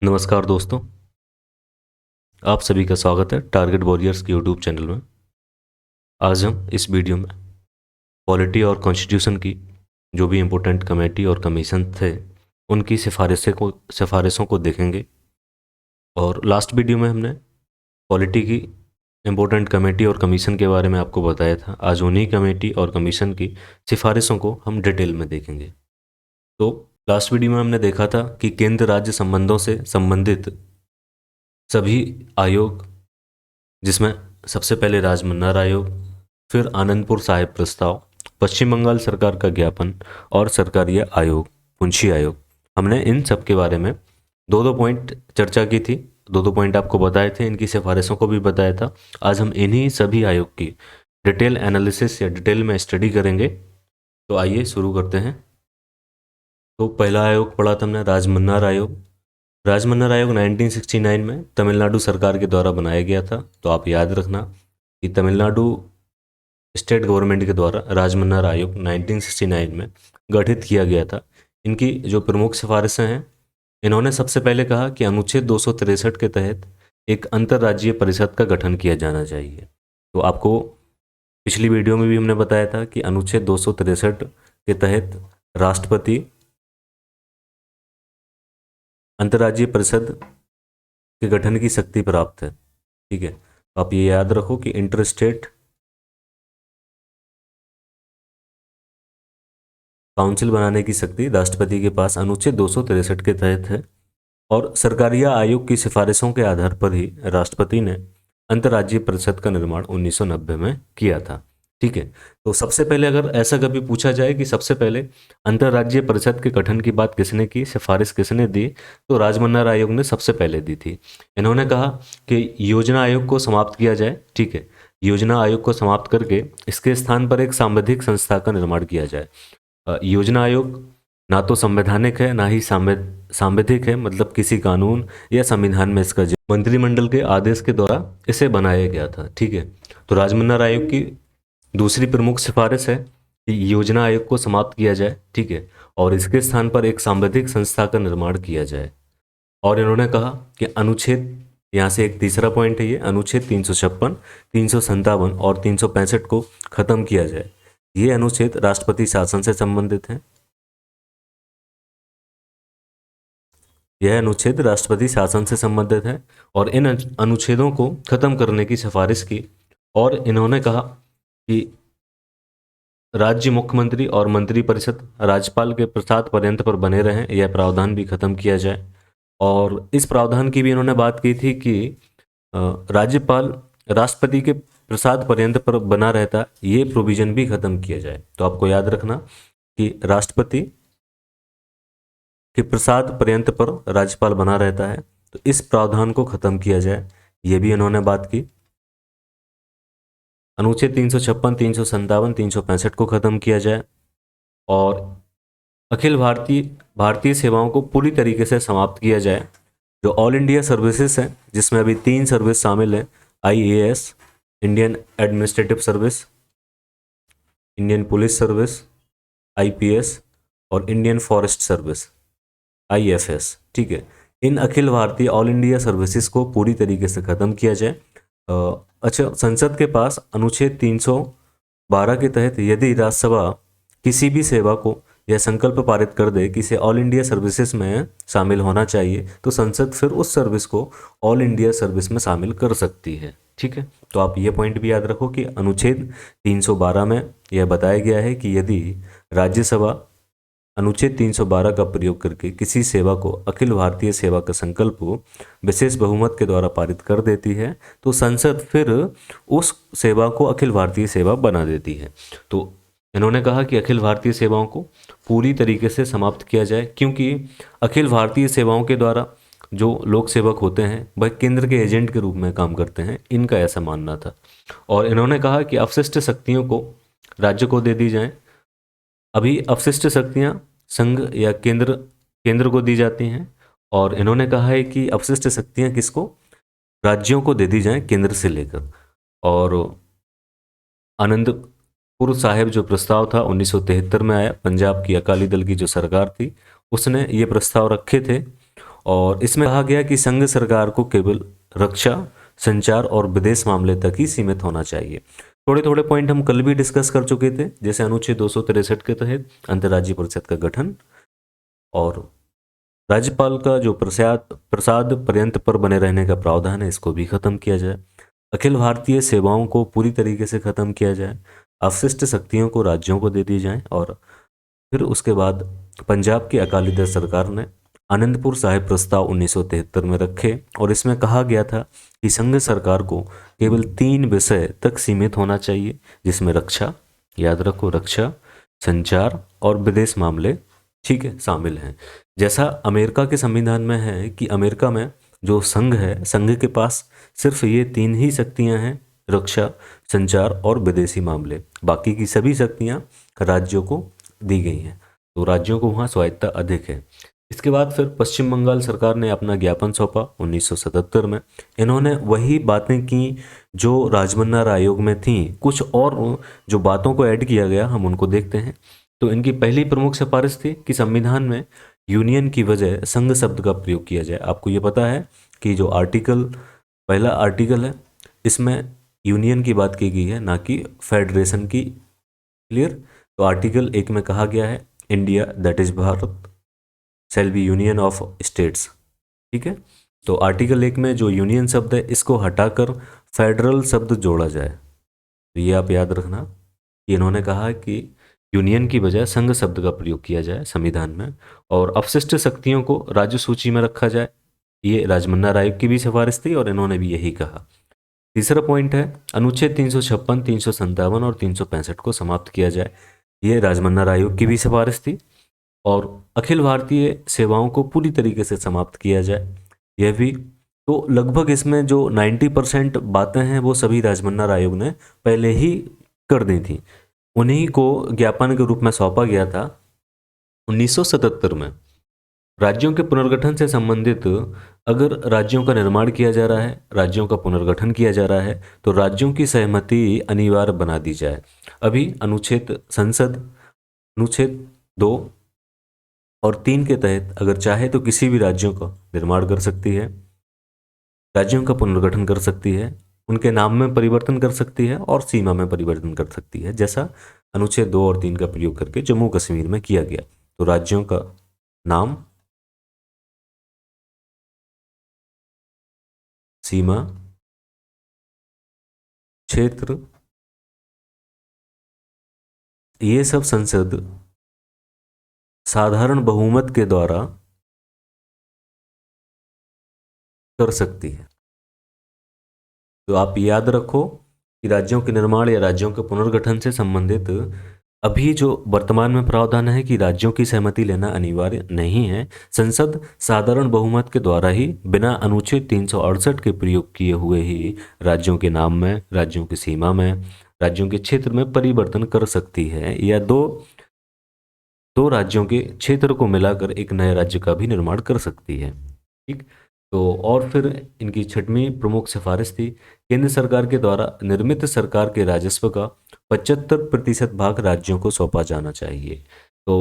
नमस्कार दोस्तों। आप सभी का स्वागत है टारगेट वॉरियर्स के यूट्यूब चैनल में। आज हम इस वीडियो में पॉलिटी और कॉन्स्टिट्यूशन की जो भी इम्पोर्टेंट कमेटी और कमीशन थे उनकी सिफारिशों को देखेंगे। और लास्ट वीडियो में हमने पॉलिटी की इम्पोर्टेंट कमेटी और कमीशन के बारे में आपको बताया था। आज उन्हीं कमेटी और कमीशन की सिफारिशों को हम डिटेल में देखेंगे। तो लास्ट वीडियो में हमने देखा था कि केंद्र राज्य संबंधों से संबंधित सभी आयोग, जिसमें सबसे पहले राजमन्नार आयोग, फिर आनंदपुर साहिब प्रस्ताव, पश्चिम बंगाल सरकार का ज्ञापन और सरकारीय आयोग, मुंशी आयोग, हमने इन सब के बारे में दो दो पॉइंट चर्चा की थी। दो दो पॉइंट आपको बताए थे, इनकी सिफारिशों को भी बताया था। आज हम इन्हीं सभी आयोग की डिटेल एनालिसिस या डिटेल में स्टडी करेंगे। तो आइए शुरू करते हैं। तो पहला आयोग पढ़ा था हमने, राजमन्नार आयोग। राजमन्नार आयोग 1969 में तमिलनाडु सरकार के द्वारा बनाया गया था। तो आप याद रखना कि तमिलनाडु स्टेट गवर्नमेंट के द्वारा राजमन्नार आयोग 1969 में गठित किया गया था। इनकी जो प्रमुख सिफारिशें हैं, इन्होंने सबसे पहले कहा कि अनुच्छेद 263 के तहत एक अंतर्राज्यीय परिषद का गठन किया जाना चाहिए। तो आपको पिछली वीडियो में भी हमने बताया था कि अनुच्छेद 263 के तहत राष्ट्रपति अंतर्राज्यीय परिषद के गठन की शक्ति प्राप्त है। ठीक है, तो आप ये याद रखो कि इंटर स्टेट काउंसिल बनाने की शक्ति राष्ट्रपति के पास अनुच्छेद 263 के तहत है। और सरकारीय आयोग की सिफारिशों के आधार पर ही राष्ट्रपति ने अंतर्राज्यीय परिषद का निर्माण 1990 में किया था। ठीक है, तो सबसे पहले अगर ऐसा कभी पूछा जाए कि सबसे पहले अंतर्राज्यीय परिषद के गठन की बात किसने की, सिफारिश किसने दी, तो राजमन्नार आयोग ने सबसे पहले दी थी। इन्होंने कहा कि योजना आयोग को समाप्त किया जाए। ठीक है, योजना आयोग को समाप्त करके इसके स्थान पर एक सांविधिक संस्था का निर्माण किया जाए। योजना आयोग ना तो संवैधानिक है, ना ही सांविधिक है, मतलब किसी कानून या संविधान में इसका मंत्रिमंडल के आदेश के द्वारा इसे बनाया गया था। ठीक है, तो राजमन्नार आयोग की दूसरी प्रमुख सिफारिश है कि योजना आयोग को समाप्त किया जाए। ठीक है, और इसके स्थान पर एक सांविधिक संस्था का निर्माण किया जाए। और इन्होंने कहा कि अनुच्छेद, यहाँ से एक तीसरा पॉइंट है ये, अनुच्छेद 356, 357 और 365 को खत्म किया जाए। ये अनुच्छेद राष्ट्रपति शासन से संबंधित है। यह अनुच्छेद राष्ट्रपति शासन से संबंधित है और इन अनुच्छेदों को खत्म करने की सिफारिश की। और इन्होंने कहा कि राज्य मुख्यमंत्री और मंत्रिपरिषद राज्यपाल के प्रसाद पर्यंत पर बने रहें, यह प्रावधान भी खत्म किया जाए। और इस प्रावधान की भी इन्होंने बात की थी कि राज्यपाल राष्ट्रपति के प्रसाद पर्यंत पर बना रहता, ये प्रोविजन भी खत्म किया जाए। तो आपको याद रखना कि राष्ट्रपति के प्रसाद पर्यंत पर राज्यपाल बना रहता है, तो इस प्रावधान को खत्म किया जाए, ये भी इन्होंने बात की। अनुच्छेद 356, 357, 365 को खत्म किया जाए और अखिल भारतीय सेवाओं को पूरी तरीके से समाप्त किया जाए। जो ऑल इंडिया सर्विसेज हैं, जिसमें अभी 3 सर्विस शामिल हैं, IAS, Indian administrative service, Indian police service IPS और इंडियन फॉरेस्ट सर्विस IFS। ठीक है, इन Akhil Bharatiya all India services को पूरी तरीके से खत्म किया जाए। अच्छा, संसद के पास अनुच्छेद 312 के तहत यदि राज्यसभा किसी भी सेवा को यह संकल्प पारित कर दे कि इसे ऑल इंडिया सर्विसेज में शामिल होना चाहिए, तो संसद फिर उस सर्विस को ऑल इंडिया सर्विस में शामिल कर सकती है। ठीक है, तो आप ये पॉइंट भी याद रखो कि अनुच्छेद 312 में यह बताया गया है कि यदि राज्यसभा अनुच्छेद 312 का प्रयोग करके किसी सेवा को अखिल भारतीय सेवा का संकल्प विशेष बहुमत के द्वारा पारित कर देती है, तो संसद फिर उस सेवा को अखिल भारतीय सेवा बना देती है। तो इन्होंने कहा कि अखिल भारतीय सेवाओं को पूरी तरीके से समाप्त किया जाए, क्योंकि अखिल भारतीय सेवाओं के द्वारा जो लोक सेवक होते हैं वह केंद्र के एजेंट के रूप में काम करते हैं, इनका ऐसा मानना था। और इन्होंने कहा कि अपशिष्ट शक्तियों को राज्य को दे दी जाए। अभी अपशिष्ट शक्तियां संघ या केंद्र को दी जाती हैं, और इन्होंने कहा है कि अपशिष्ट शक्तियां किसको, राज्यों को दे दी जाएं केंद्र से लेकर। और आनंदपुर साहिब जो प्रस्ताव था 1973 में आया, पंजाब की अकाली दल की जो सरकार थी उसने ये प्रस्ताव रखे थे। और इसमें कहा गया कि संघ सरकार को केवल रक्षा, संचार और विदेश मामले तक ही सीमित होना चाहिए। थोड़े थोड़े पॉइंट हम कल भी डिस्कस कर चुके थे, जैसे अनुच्छेद 263 के तहत अंतर्राज्यीय परिषद का गठन और राज्यपाल का जो प्रसाद प्रसाद पर्यंत पर बने रहने का प्रावधान है, इसको भी खत्म किया जाए। अखिल भारतीय सेवाओं को पूरी तरीके से खत्म किया जाए। अवशिष्ट शक्तियों को राज्यों को दे दी जाए। और फिर उसके बाद पंजाब की अकाली दल सरकार ने आनंदपुर साहिब प्रस्ताव 1973 में रखे और इसमें कहा गया था कि संघ सरकार को केवल 3 विषय तक सीमित होना चाहिए, जिसमें रक्षा, याद रखो रक्षा, संचार और विदेश मामले, ठीक है, शामिल हैं। जैसा अमेरिका के संविधान में है कि अमेरिका में जो संघ है, संघ के पास सिर्फ ये 3 ही शक्तियां हैं, रक्षा, संचार और विदेशी मामले। बाकी की सभी शक्तियां राज्यों को दी गई हैं, तो राज्यों को वहाँ स्वायत्ता अधिक है। इसके बाद फिर पश्चिम बंगाल सरकार ने अपना ज्ञापन सौंपा 1977 में। इन्होंने वही बातें की जो राजमन्ना आयोग में थी, कुछ और जो बातों को ऐड किया गया हम उनको देखते हैं। तो इनकी पहली प्रमुख सिफारिश थी कि संविधान में यूनियन की वजह संघ शब्द का प्रयोग किया जाए। आपको ये पता है कि जो पहला आर्टिकल है, इसमें यूनियन की बात की गई है, ना कि फेडरेशन की। क्लियर? तो आर्टिकल 1 में कहा गया है India that is Bharat shall be union of states. ठीक है, तो आर्टिकल 1 में जो यूनियन शब्द है, इसको हटाकर फेडरल शब्द जोड़ा जाए। तो ये आप याद रखना कि इन्होंने कहा कि यूनियन की बजाय संघ शब्द का प्रयोग किया जाए संविधान में, और अपशिष्ट शक्तियों को राज्य सूची में रखा जाए। ये राजमन्ना आयोग की भी सिफारिश थी और इन्होंने भी यही कहा। तीसरा पॉइंट है अनुच्छेद 356, 357 और 365 को समाप्त किया जाए। ये राजमन्ना आयोग की भी सिफारिश थी। और अखिल भारतीय सेवाओं को पूरी तरीके से समाप्त किया जाए, यह भी। तो लगभग इसमें जो 90% बातें हैं वो सभी राजमन्ना आयोग ने पहले ही कर दी थी। उन्हीं को ज्ञापन के रूप में सौंपा गया था 1977 में। राज्यों के पुनर्गठन से संबंधित अगर राज्यों का निर्माण किया जा रहा है, राज्यों का पुनर्गठन किया जा रहा है, तो राज्यों की सहमति अनिवार्य बना दी जाए। अभी अनुच्छेद 2 और 3 के तहत अगर चाहे तो किसी भी राज्यों का निर्माण कर सकती है, राज्यों का पुनर्गठन कर सकती है, उनके नाम में परिवर्तन कर सकती है और सीमा में परिवर्तन कर सकती है, जैसा अनुच्छेद 2 और 3 का प्रयोग करके जम्मू कश्मीर में किया गया। तो राज्यों का नाम, सीमा, क्षेत्र, ये सब संसद साधारण बहुमत के द्वारा कर सकती है। तो आप याद रखो कि राज्यों के निर्माण या राज्यों के पुनर्गठन से संबंधित अभी जो वर्तमान में प्रावधान है कि राज्यों की सहमति लेना अनिवार्य नहीं है। संसद साधारण बहुमत के द्वारा ही बिना अनुच्छेद 368 के प्रयोग किए हुए ही राज्यों के नाम में, राज्यों की सीमा में, राज्यों के क्षेत्र में परिवर्तन कर सकती है, या दो राज्यों के क्षेत्र को मिलाकर एक नए राज्य का भी निर्माण कर सकती है। ठीक। तो और फिर इनकी 6वीं प्रमुख सिफारिश थी केंद्र सरकार के द्वारा निर्मित सरकार के राजस्व का 75% भाग राज्यों को सौंपा जाना चाहिए। तो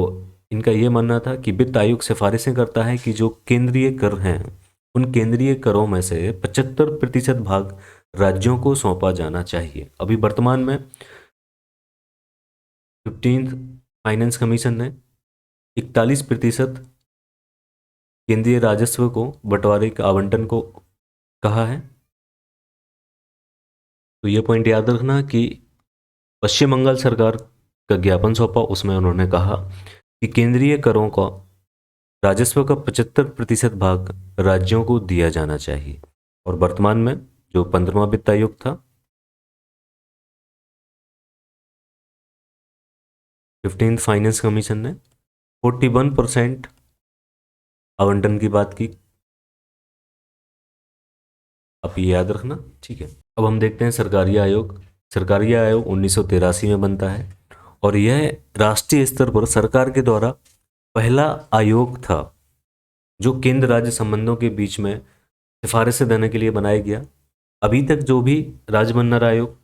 इनका ये मानना था कि वित्त आयोग सिफारिशें करता है कि जो केंद्रीय कर हैं, उन केंद्रीय करों में से 75% भाग राज्यों को सौंपा जाना चाहिए। अभी वर्तमान में 15th फाइनेंस कमीशन ने 41% केंद्रीय राजस्व को बंटवारे के आवंटन को कहा है। तो ये पॉइंट याद रखना कि पश्चिम बंगाल सरकार का ज्ञापन सौंपा, उसमें उन्होंने कहा कि केंद्रीय करों का राजस्व का 75% भाग राज्यों को दिया जाना चाहिए। और वर्तमान में जो 15वां वित्त आयोग था, 15th फाइनेंस कमीशन ने 41% आवंटन की बात की। आप ये याद रखना, ठीक है। अब हम देखते हैं सरकारी आयोग। सरकारी आयोग 1983 में बनता है और यह राष्ट्रीय स्तर पर सरकार के द्वारा पहला आयोग था जो केंद्र राज्य संबंधों के बीच में सिफारिशें देने के लिए बनाया गया। अभी तक जो भी राजमन्ना आयोग,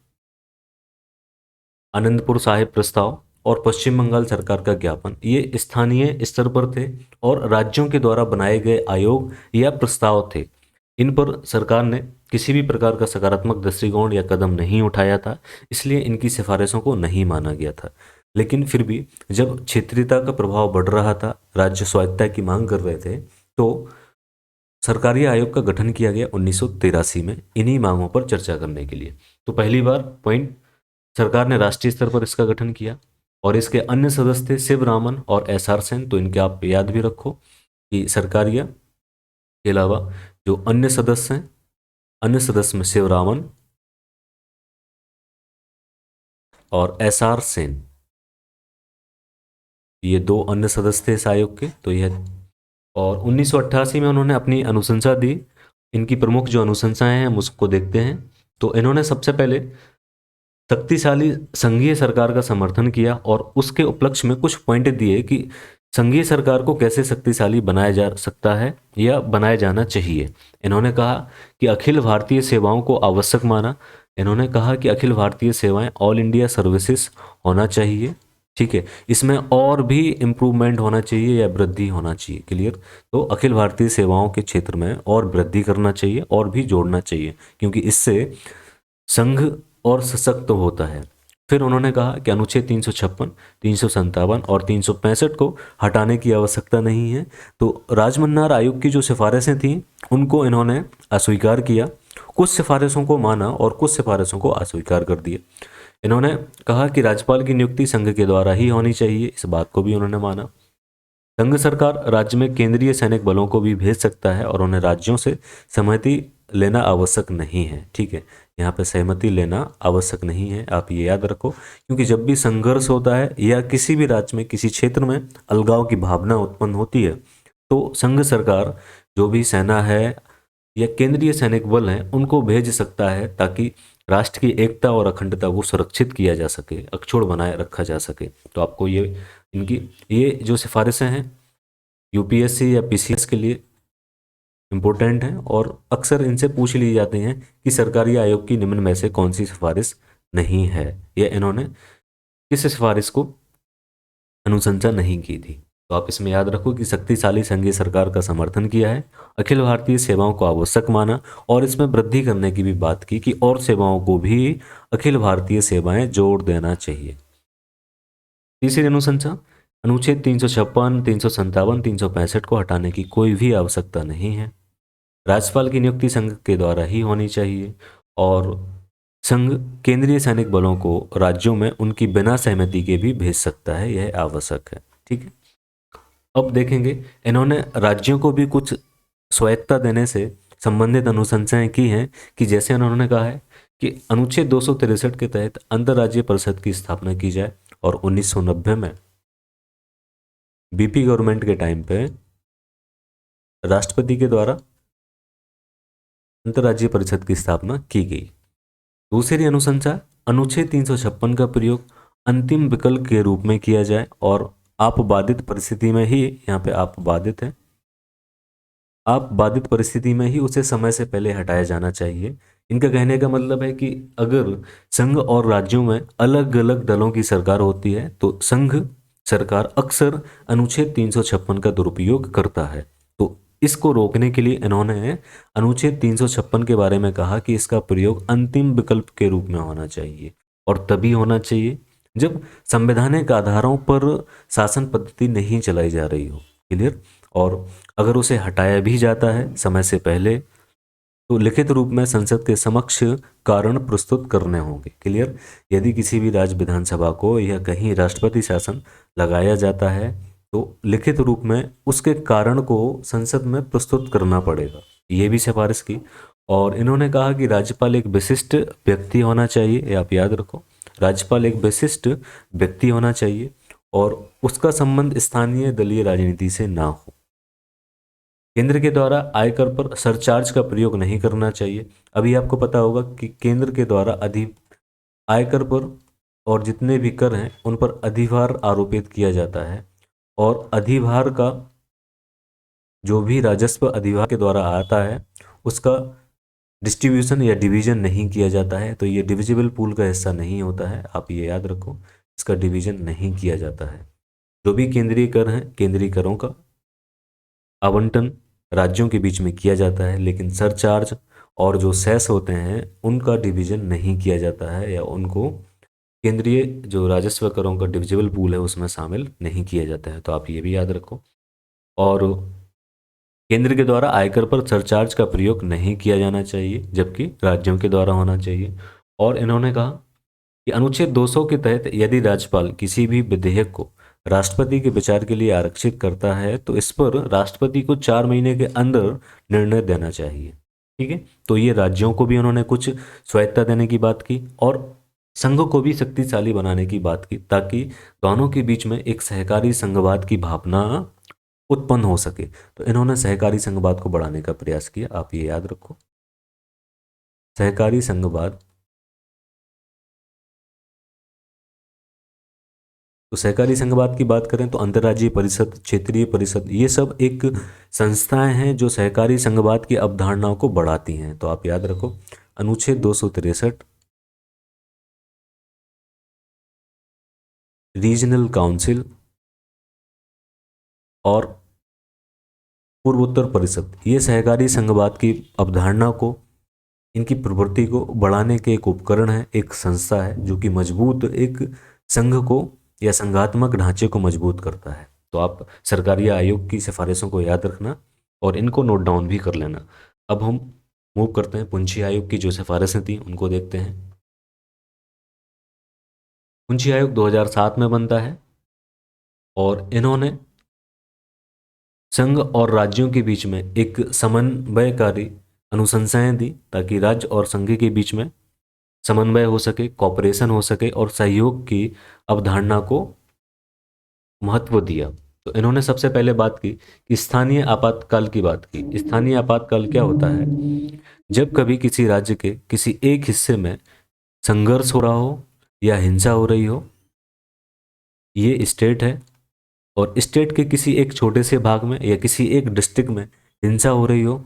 आनंदपुर साहिब प्रस्ताव और पश्चिम बंगाल सरकार का ज्ञापन ये स्थानीय स्तर पर थे और राज्यों के द्वारा बनाए गए आयोग या प्रस्ताव थे। इन पर सरकार ने किसी भी प्रकार का सकारात्मक दृष्टिकोण या कदम नहीं उठाया था, इसलिए इनकी सिफारिशों को नहीं माना गया था। लेकिन फिर भी जब क्षेत्रीयता का प्रभाव बढ़ रहा था, राज्य स्वायत्तता की मांग कर रहे थे, तो सरकारी आयोग का गठन किया गया 1983 में इन्हीं मांगों पर चर्चा करने के लिए। तो पहली बार पॉइंट, सरकार ने राष्ट्रीय स्तर पर इसका गठन किया और इसके अन्य सदस्य थे शिवरामन और एसआर सेन। तो इनके आप याद भी रखो कि सरकारिया के अलावा जो अन्य सदस्य हैं, अन्य सदस्य में शिवरामन और एसआर सेन, ये दो अन्य सदस्य थे इस आयोग के। तो यह, और 1988 में उन्होंने अपनी अनुशंसा दी। इनकी प्रमुख जो अनुशंसाएं हैं हम उसको देखते हैं। तो इन्होंने सबसे पहले शक्तिशाली संघीय सरकार का समर्थन किया और उसके उपलक्ष्य में कुछ पॉइंट दिए कि संघीय सरकार को कैसे शक्तिशाली बनाया जा सकता है या बनाया जाना चाहिए। इन्होंने कहा कि अखिल भारतीय सेवाओं को आवश्यक माना। इन्होंने कहा कि अखिल भारतीय सेवाएं ऑल इंडिया सर्विसेज होना चाहिए, ठीक है, इसमें और भी इम्प्रूवमेंट होना चाहिए या वृद्धि होना चाहिए, क्लियर। तो अखिल भारतीय सेवाओं के क्षेत्र में और वृद्धि करना चाहिए और भी जोड़ना चाहिए, क्योंकि इससे संघ और सशक्त होता है। फिर उन्होंने कहा कि अनुच्छेद 356, 357 और 365 को हटाने की आवश्यकता नहीं है। तो राजमन्नार आयोग की जो सिफारिशें थीं उनको इन्होंने अस्वीकार किया, कुछ सिफारिशों को माना और कुछ सिफारिशों को अस्वीकार कर दिया। इन्होंने कहा कि राज्यपाल की नियुक्ति संघ के द्वारा ही होनी चाहिए, इस बात को भी उन्होंने माना। संघ सरकार राज्य में केंद्रीय सैनिक बलों को भी भेज सकता है और उन्हें राज्यों से सहमति लेना आवश्यक नहीं है, ठीक है। यहाँ पे सहमति लेना आवश्यक नहीं है, आप ये याद रखो, क्योंकि जब भी संघर्ष होता है या किसी भी राज्य में किसी क्षेत्र में अलगाव की भावना उत्पन्न होती है, तो संघ सरकार जो भी सेना है या केंद्रीय सैनिक बल हैं उनको भेज सकता है, ताकि राष्ट्र की एकता और अखंडता को सुरक्षित किया जा सके, अक्षुण्ण बनाए रखा जा सके। तो आपको ये इनकी ये जो सिफारिशें हैं यूपीएससी या पीसीएस के लिए इम्पोर्टेंट हैं और अक्सर इनसे पूछ ली जाते हैं कि सरकारी आयोग की निम्न में से कौन सी सिफारिश नहीं है, या इन्होंने किस सिफारिश को अनुशंसा नहीं की थी। तो आप इसमें याद रखो कि शक्तिशाली संघीय सरकार का समर्थन किया है, अखिल भारतीय सेवाओं को आवश्यक माना और इसमें वृद्धि करने की भी बात की कि और सेवाओं को भी अखिल भारतीय सेवाएं जोड़ देना चाहिए। तीसरी अनुशंसा, अनुच्छेद 356, 357, 365 को हटाने की कोई भी आवश्यकता नहीं है। राज्यपाल की नियुक्ति संघ के द्वारा ही होनी चाहिए और संघ केंद्रीय सैनिक बलों को राज्यों में उनकी बिना सहमति के भी भेज सकता है, यह आवश्यक है, ठीक है। अब देखेंगे इन्होंने राज्यों को भी कुछ स्वायत्तता देने से संबंधित अनुशंसाएं की हैं कि जैसे उन्होंने कहा है कि अनुच्छेद 263 के तहत अंतर्राज्यीय परिषद की स्थापना की जाए और 1990 में बीपी गवर्नमेंट के टाइम पे राष्ट्रपति के द्वारा अंतर्राज्यीय परिषद की स्थापना की गई। दूसरी अनुशंसा, अनुच्छेद 356 का प्रयोग अंतिम विकल्प के रूप में किया जाए और आप बाधित परिस्थिति में ही, यहाँ पे आप बाधित है, आप बाधित परिस्थिति में ही उसे समय से पहले हटाया जाना चाहिए। इनका कहने का मतलब है कि अगर संघ और राज्यों में अलग अलग दलों की सरकार होती है तो संघ सरकार अक्सर अनुच्छेद 356 का दुरुपयोग करता है। तो इसको रोकने के लिए इन्होंने अनुच्छेद 356 के बारे में कहा कि इसका प्रयोग अंतिम विकल्प के रूप में होना चाहिए और तभी होना चाहिए जब संवैधानिक आधारों पर शासन पद्धति नहीं चलाई जा रही हो, क्लियर। और अगर उसे हटाया भी जाता है समय से पहले तो लिखित रूप में संसद के समक्ष कारण प्रस्तुत करने होंगे, क्लियर। यदि किसी भी राज्य विधानसभा को या कहीं राष्ट्रपति शासन लगाया जाता है तो लिखित रूप में उसके कारण को संसद में प्रस्तुत करना पड़ेगा, ये भी सिफारिश की। और इन्होंने कहा कि राज्यपाल एक विशिष्ट व्यक्ति होना चाहिए, ये आप याद रखो, राज्यपाल एक विशिष्ट व्यक्ति होना चाहिए और उसका संबंध स्थानीय दलीय राजनीति से ना हो। केंद्र के द्वारा आयकर पर सरचार्ज का प्रयोग नहीं करना चाहिए। अभी आपको पता होगा कि केंद्र के द्वारा आयकर पर और जितने भी कर हैं उन पर अधिभार आरोपित किया जाता है और अधिभार का जो भी राजस्व अधिभार के द्वारा आता है उसका डिस्ट्रीब्यूशन या डिवीजन नहीं किया जाता है, तो ये डिविजिबल पूल का हिस्सा नहीं होता है, आप ये याद रखो। इसका डिवीजन नहीं किया जाता है। जो भी केंद्रीय कर हैं, केंद्रीय करों का आवंटन राज्यों के बीच में किया जाता है, लेकिन सरचार्ज और जो सेस होते हैं उनका डिवीजन नहीं किया जाता है, या उनको केंद्रीय जो राजस्व करों का डिविजिबल पूल है उसमें शामिल नहीं किया जाता है। तो आप ये भी याद रखो। और केंद्र के द्वारा आयकर पर सरचार्ज का प्रयोग नहीं किया जाना चाहिए, जबकि राज्यों के द्वारा होना चाहिए। और इन्होंने कहा कि अनुच्छेद 200 के तहत यदि राज्यपाल किसी भी विधेयक को राष्ट्रपति के विचार के लिए आरक्षित करता है तो इस पर राष्ट्रपति को 4 महीने के अंदर निर्णय देना चाहिए। ठीक है, तो ये राज्यों को भी उन्होंने कुछ स्वायत्ता देने की बात की और संघ को भी शक्तिशाली बनाने की बात की, ताकि दोनों के बीच में एक सहकारी संघवाद की भावना उत्पन्न हो सके। तो इन्होंने सहकारी संघवाद को बढ़ाने का प्रयास किया, आप ये याद रखो। सहकारी संघवाद, तो सहकारी संघवाद की बात करें तो अंतर्राज्यीय परिषद, क्षेत्रीय परिषद, ये सब एक संस्थाएं हैं जो सहकारी संघवाद की अवधारणाओं को बढ़ाती हैं। तो आप याद रखो अनुच्छेद 263 रीजनल काउंसिल और पूर्वोत्तर परिषद, ये सहकारी संघवाद की अवधारणा को, इनकी प्रवृत्ति को बढ़ाने के एक उपकरण है, एक संस्था है जो कि मजबूत एक संघ को या संघात्मक ढांचे को मजबूत करता है। तो आप सरकारी आयोग की सिफारिशों को याद रखना और इनको नोट डाउन भी कर लेना। अब हम मूव करते हैं पुंछी आयोग की जो सिफारिशें थी उनको देखते हैं। पुंछी आयोग 2007 में बनता है और इन्होंने संघ और राज्यों के बीच में एक समन्वयकारी अनुशंसाएं दी, ताकि राज्य और संघ के बीच में समन्वय हो सके, कॉपरेशन हो सके और सहयोग की अवधारणा को महत्व दिया। तो इन्होंने सबसे पहले बात की कि स्थानीय आपातकाल की बात की। स्थानीय आपातकाल क्या होता है? जब कभी किसी राज्य के किसी एक हिस्से में संघर्ष हो रहा हो या हिंसा हो रही हो, ये स्टेट है, और स्टेट के किसी एक छोटे से भाग में या किसी एक डिस्ट्रिक्ट में हिंसा हो रही हो,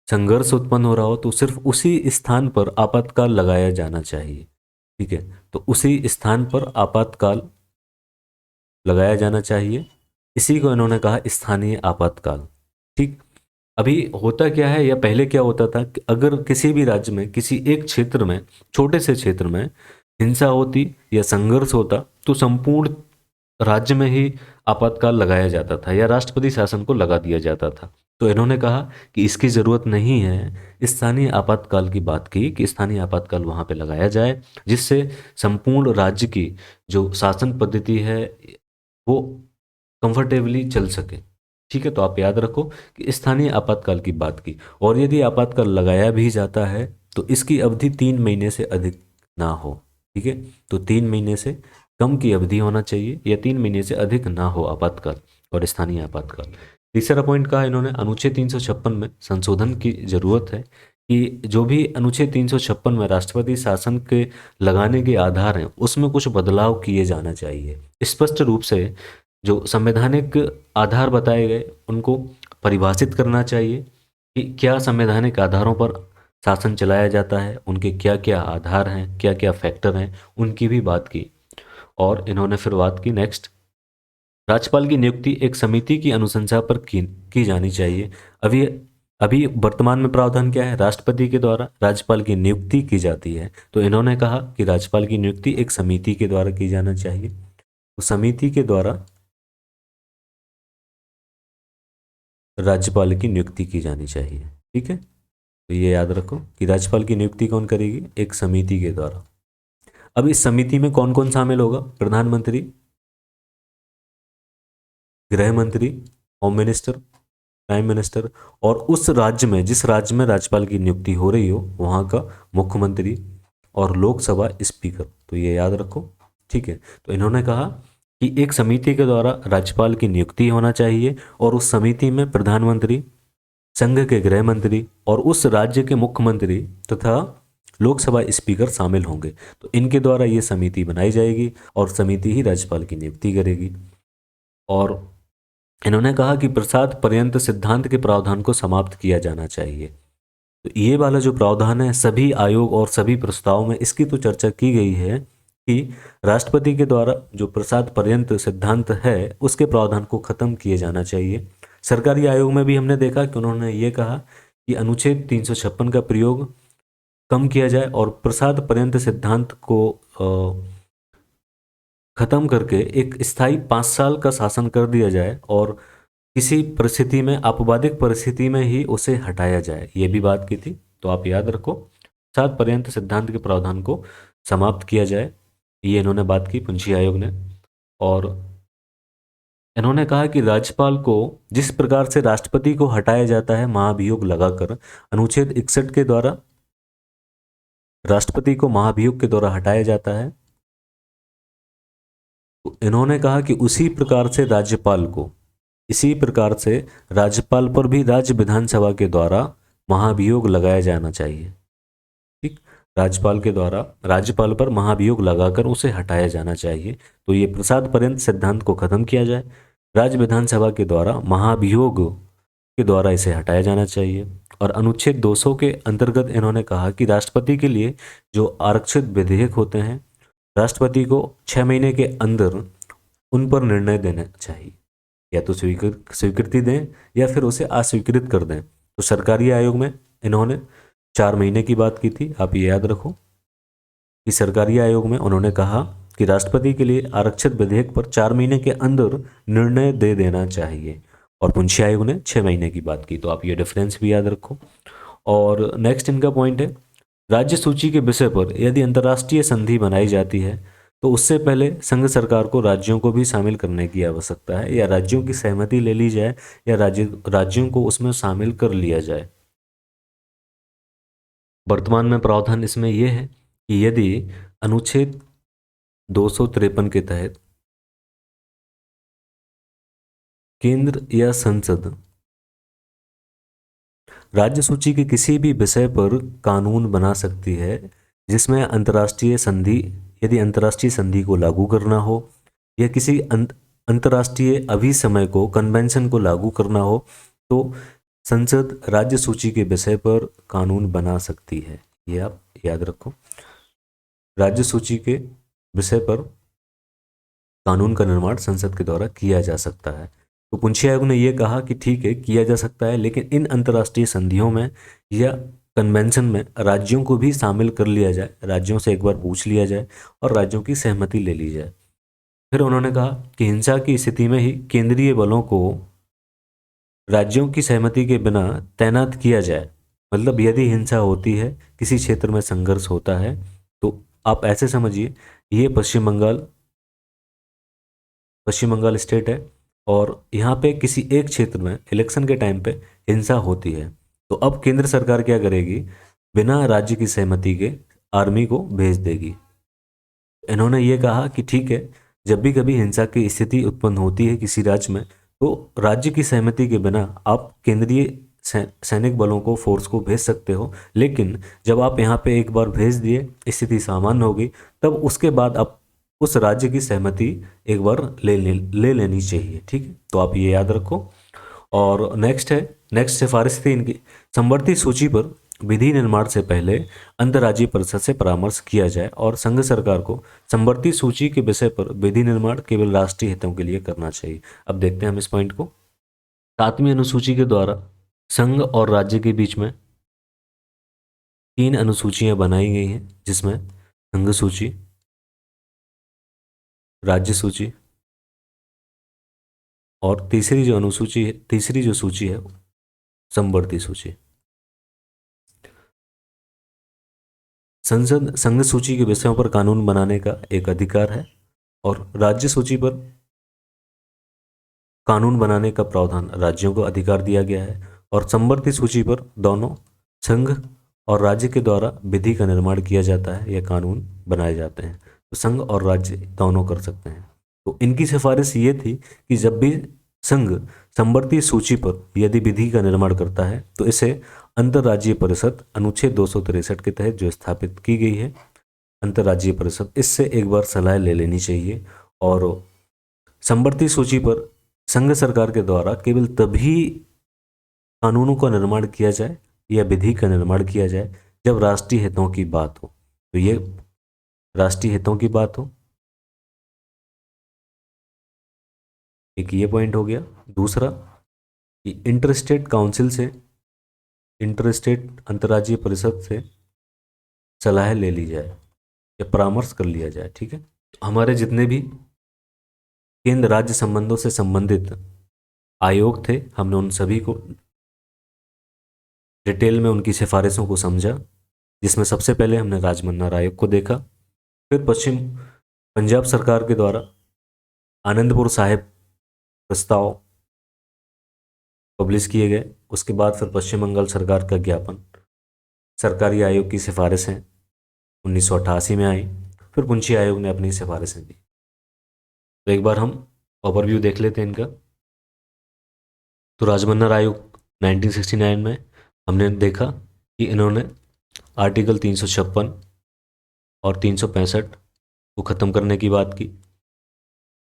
संघर्ष उत्पन्न हो रहा हो, तो सिर्फ उसी स्थान पर आपातकाल लगाया जाना चाहिए। ठीक है, तो उसी स्थान पर आपातकाल लगाया जाना चाहिए। इसी को इन्होंने कहा स्थानीय आपातकाल। ठीक, अभी होता क्या है या पहले क्या होता था कि अगर किसी भी राज्य में किसी एक क्षेत्र में, छोटे से क्षेत्र में हिंसा होती या संघर्ष होता तो संपूर्ण राज्य में ही आपातकाल लगाया जाता था या राष्ट्रपति शासन को लगा दिया जाता था। तो इन्होंने कहा कि इसकी ज़रूरत नहीं है। स्थानीय आपातकाल की बात की कि स्थानीय आपातकाल वहाँ पे लगाया जाए, जिससे संपूर्ण राज्य की जो शासन पद्धति है वो कंफर्टेबली चल सके। ठीक है, तो आप याद रखो कि स्थानीय आपातकाल की बात की। और यदि आपातकाल लगाया भी जाता है तो इसकी अवधि 3 महीने से अधिक ना हो। ठीक है, तो 3 महीने से कम की अवधि होना चाहिए या 3 महीने से अधिक ना हो आपातकाल और स्थानीय आपातकाल। तीसरा पॉइंट कहा इन्होंने अनुच्छेद 356 में संशोधन की जरूरत है कि जो भी अनुच्छेद 356 में राष्ट्रपति शासन के लगाने के आधार हैं उसमें कुछ बदलाव किए जाना चाहिए। स्पष्ट रूप से जो संवैधानिक आधार बताए गए उनको परिभाषित करना चाहिए कि क्या संवैधानिक आधारों पर शासन चलाया जाता है, उनके क्या क्या आधार हैं, क्या क्या फैक्टर हैं, उनकी भी बात की। और इन्होंने फिर बात की नेक्स्ट, राज्यपाल की नियुक्ति एक समिति की अनुशंसा पर की जानी चाहिए। अभी अभी वर्तमान में प्रावधान क्या है? राष्ट्रपति के द्वारा राज्यपाल की नियुक्ति की जाती है। तो इन्होंने कहा कि राज्यपाल की नियुक्ति एक समिति के द्वारा की जाना चाहिए। तो समिति के द्वारा राज्यपाल की नियुक्ति की जानी चाहिए। ठीक है, तो ये याद रखो कि राज्यपाल की नियुक्ति कौन करेगी? एक समिति के द्वारा। अब इस समिति में कौन कौन शामिल होगा? प्रधानमंत्री, गृह मंत्री, होम मिनिस्टर, प्राइम मिनिस्टर, और उस राज्य में जिस राज्य में राज्यपाल की नियुक्ति हो रही हो वहाँ का मुख्यमंत्री और लोकसभा स्पीकर। तो ये याद रखो। ठीक है, तो इन्होंने कहा कि एक समिति के द्वारा राज्यपाल की नियुक्ति होना चाहिए और उस समिति में प्रधानमंत्री, संघ के गृह मंत्री और उस राज्य के मुख्यमंत्री तथा लोकसभा स्पीकर शामिल होंगे। तो इनके द्वारा ये समिति बनाई जाएगी और समिति ही राज्यपाल की नियुक्ति करेगी। और इन्होंने कहा कि प्रसाद पर्यंत सिद्धांत के प्रावधान को समाप्त किया जाना चाहिए। तो ये वाला जो प्रावधान है सभी आयोग और सभी प्रस्ताव में इसकी तो चर्चा की गई है कि राष्ट्रपति के द्वारा जो प्रसाद पर्यंत सिद्धांत है उसके प्रावधान को खत्म किए जाना चाहिए। सरकारी आयोग में भी हमने देखा कि उन्होंने ये कहा कि अनुच्छेद 356 का प्रयोग कम किया जाए और प्रसाद पर्यंत सिद्धांत को खत्म करके एक स्थायी 5 साल का शासन कर दिया जाए और किसी परिस्थिति में आपवादिक परिस्थिति में ही उसे हटाया जाए, ये भी बात की थी। तो आप याद रखो, प्रसाद पर्यंत सिद्धांत के प्रावधान को समाप्त किया जाए, ये इन्होंने बात की पुंछी आयोग ने। और इन्होंने कहा कि राज्यपाल को जिस प्रकार से राष्ट्रपति को हटाया जाता है महाभियोग लगाकर, अनुच्छेद 61 के द्वारा राष्ट्रपति को महाभियोग के द्वारा हटाया जाता है, तो इन्होंने कहा कि इसी प्रकार से राज्यपाल पर भी राज्य विधानसभा के द्वारा महाभियोग लगाया जाना चाहिए। ठीक, राज्यपाल पर महाभियोग लगाकर उसे हटाया जाना चाहिए। तो ये प्रसाद पर्यंत सिद्धांत को खत्म किया जाए, राज्य विधानसभा के द्वारा महाभियोग के द्वारा इसे हटाया जाना चाहिए। और अनुच्छेद 200 के अंतर्गत इन्होंने कहा कि राष्ट्रपति के लिए जो आरक्षित विधेयक होते हैं, राष्ट्रपति को 6 महीने के अंदर उन पर निर्णय देना चाहिए, या तो स्वीकृति दें या फिर उसे अस्वीकृत कर दें। तो सरकारी आयोग में इन्होंने 4 महीने की बात की थी, आप ये याद रखो कि सरकारी आयोग में उन्होंने कहा कि राष्ट्रपति के लिए आरक्षित विधेयक पर 4 महीने के अंदर निर्णय दे देना चाहिए, और पुंछी आयोग ने 6 महीने की बात की। तो आप ये डिफरेंस भी याद रखो। और नेक्स्ट इनका पॉइंट है, राज्य सूची के विषय पर यदि अंतर्राष्ट्रीय संधि बनाई जाती है तो उससे पहले संघ सरकार को राज्यों को भी शामिल करने की आवश्यकता है, या राज्यों की सहमति ले ली जाए, या राज्यों को उसमें शामिल कर लिया जाए। वर्तमान में प्रावधान इसमें यह है कि यदि अनुच्छेद 253 के तहत केंद्र या संसद राज्य सूची के किसी भी विषय पर कानून बना सकती है जिसमें यदि अंतर्राष्ट्रीय संधि को लागू करना हो या किसी अंतर्राष्ट्रीय अभिसमय को कन्वेंशन को लागू करना हो, तो संसद राज्य सूची के विषय पर कानून बना सकती है। ये आप याद रखो, राज्य सूची के विषय पर कानून का निर्माण संसद के द्वारा किया जा सकता है। तो पुंछी आयोग ने यह कहा कि ठीक है, किया जा सकता है, लेकिन इन अंतर्राष्ट्रीय संधियों में या कन्वेंशन में राज्यों को भी शामिल कर लिया जाए, राज्यों से एक बार पूछ लिया जाए और राज्यों की सहमति ले ली जाए। फिर उन्होंने कहा कि हिंसा की स्थिति में ही केंद्रीय बलों को राज्यों की सहमति के बिना तैनात किया जाए। मतलब यदि हिंसा होती है, किसी क्षेत्र में संघर्ष होता है, तो आप ऐसे समझिए ये पश्चिम बंगाल स्टेट है और यहाँ पे किसी एक क्षेत्र में इलेक्शन के टाइम पे हिंसा होती है, तो अब केंद्र सरकार क्या करेगी, बिना राज्य की सहमति के आर्मी को भेज देगी। इन्होंने ये कहा कि ठीक है, जब भी कभी हिंसा की स्थिति उत्पन्न होती है किसी राज्य में, तो राज्य की सहमति के बिना आप केंद्रीय सैनिक बलों को, फोर्स को भेज सकते हो, लेकिन जब आप यहाँ पे एक बार भेज दिए, स्थिति सामान्य हो गई, तब उसके बाद आप उस राज्य की सहमति एक बार ले लेनी चाहिए। ठीक है, तो आप ये याद रखो। और नेक्स्ट सिफारिश थी इनकी, संवर्ती सूची पर विधि निर्माण से पहले अंतर्राज्यीय परिषद से परामर्श किया जाए और संघ सरकार को संवर्ती सूची के विषय पर विधि निर्माण केवल राष्ट्रीय हितों के लिए करना चाहिए। अब देखते हैं हम इस पॉइंट को। 7वीं अनुसूची के द्वारा संघ और राज्य के बीच में 3 अनुसूचियां बनाई गई हैं, जिसमें संघ सूची, राज्य सूची और तीसरी जो सूची है संवर्ती सूची। संसद संघ सूची के विषयों पर कानून बनाने का एक अधिकार है और राज्य सूची पर कानून बनाने का प्रावधान राज्यों को अधिकार दिया गया है, और संवर्ती सूची पर दोनों संघ और राज्य के द्वारा विधि का निर्माण किया जाता है या कानून बनाए जाते हैं। तो संघ और राज्य दोनों कर सकते हैं। तो इनकी सिफारिश ये थी कि जब भी संघ संवर्ती सूची पर यदि विधि का निर्माण करता है तो इसे अंतर्राज्यीय परिषद अनुच्छेद 263 के तहत जो स्थापित की गई है अंतर्राज्यीय परिषद, इससे एक बार सलाह ले लेनी चाहिए। और संवर्ती सूची पर संघ सरकार के द्वारा केवल तभी कानूनों का निर्माण किया जाए या विधि का निर्माण किया जाए जब राष्ट्रीय हितों की बात हो। तो ये राष्ट्रीय हितों की बात हो, एक ये पॉइंट हो गया। दूसरा कि इंटरस्टेट काउंसिल से, इंटरस्टेट अंतर्राज्यीय परिषद से सलाह ले ली जाए या परामर्श कर लिया जाए। ठीक है, हमारे जितने भी केंद्र राज्य संबंधों से संबंधित आयोग थे, हमने उन सभी को डिटेल में उनकी सिफारिशों को समझा, जिसमें सबसे पहले हमने राजमन्ना आयोग को देखा। फिर पंजाब सरकार के द्वारा आनंदपुर साहिब प्रस्ताव पब्लिश किए गए। उसके बाद फिर पश्चिम बंगाल सरकार का ज्ञापन, सरकारी आयोग की सिफारिशें 1988 में आई। फिर मुंशी आयोग ने अपनी सिफारिशें दी। तो एक बार हम ओवरव्यू देख लेते हैं इनका। तो राजमन्ना आयोग 1969 में हमने देखा कि इन्होंने आर्टिकल 356 और 365 को ख़त्म करने की बात की।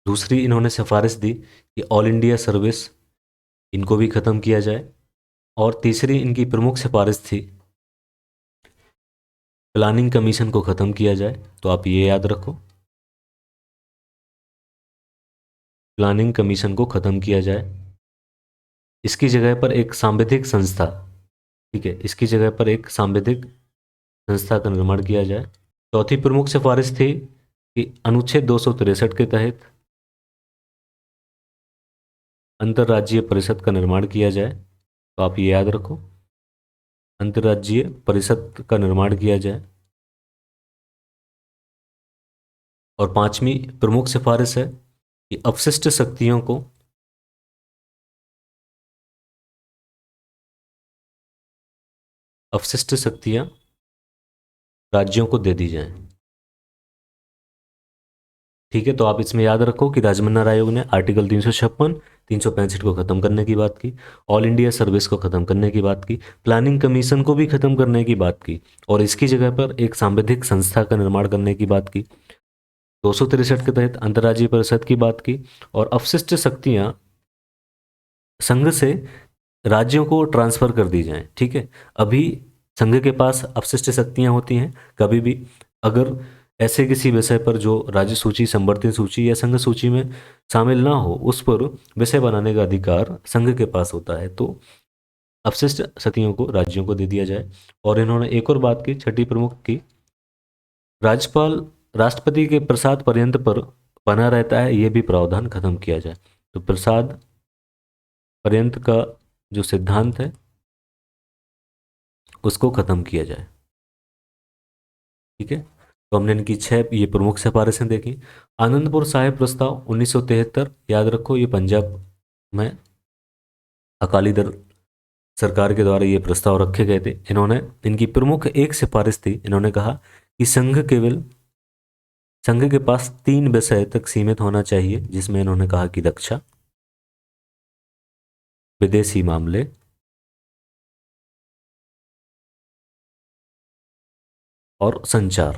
दूसरी इन्होंने सिफारिश दी कि ऑल इंडिया सर्विस, इनको भी ख़त्म किया जाए। और तीसरी इनकी प्रमुख सिफारिश थी प्लानिंग कमीशन को ख़त्म किया जाए। तो आप ये याद रखो, प्लानिंग कमीशन को ख़त्म किया जाए, इसकी जगह पर एक सांविधिक संस्था, ठीक है, इसकी जगह पर एक सांविधिक संस्था का निर्माण किया जाए। चौथी प्रमुख सिफारिश थी कि अनुच्छेद 263 के तहत अंतर्राज्यीय परिषद का निर्माण किया जाए। तो आप ये याद रखो, अंतर्राज्यीय परिषद का निर्माण किया जाए। और पांचवी प्रमुख सिफारिश है कि अपशिष्ट शक्तियों को अपशिष्ट शक्तियां राज्यों को दे दी जाएं। ठीक है, तो आप इसमें याद रखो कि राजमन्ना आयोग ने आर्टिकल 356, 365 को खत्म करने की बात की, ऑल इंडिया सर्विस को खत्म करने की बात की, प्लानिंग कमीशन को भी खत्म करने की बात की, और इसकी जगह पर एक सांविधिक संस्था का निर्माण करने की बात की। 263 के तहत अंतर्राज्यीय परिषद की बात की, और अपशिष्ट शक्तियां संघ से राज्यों को ट्रांसफर कर दी जाएं। ठीक है, अभी संघ के पास अपशिष्ट शक्तियां होती हैं। कभी भी अगर ऐसे किसी विषय पर जो राज्य सूची, संवर्धित सूची या संघ सूची में शामिल ना हो, उस पर विषय बनाने का अधिकार संघ के पास होता है। तो अपशिष्ट शक्तियों को राज्यों को दे दिया जाए। और इन्होंने एक और बात की, छठी प्रमुख की, राज्यपाल राष्ट्रपति के प्रसाद पर्यंत पर बना रहता है, यह भी प्रावधान खत्म किया जाए। तो प्रसाद पर्यंत का जो सिद्धांत है उसको खत्म किया जाए। ठीक है, तो हमने इनकी 6 ये प्रमुख सिफारिशें देखी। आनंदपुर साहिब प्रस्ताव 1973, याद रखो, ये पंजाब में अकाली दल सरकार के द्वारा ये प्रस्ताव रखे गए थे। इन्होंने, इनकी प्रमुख एक सिफारिश थी, इन्होंने कहा कि संघ के पास 3 विषय तक सीमित होना चाहिए, जिसमें इन्होंने कहा कि रक्षा, विदेशी मामले और संचार।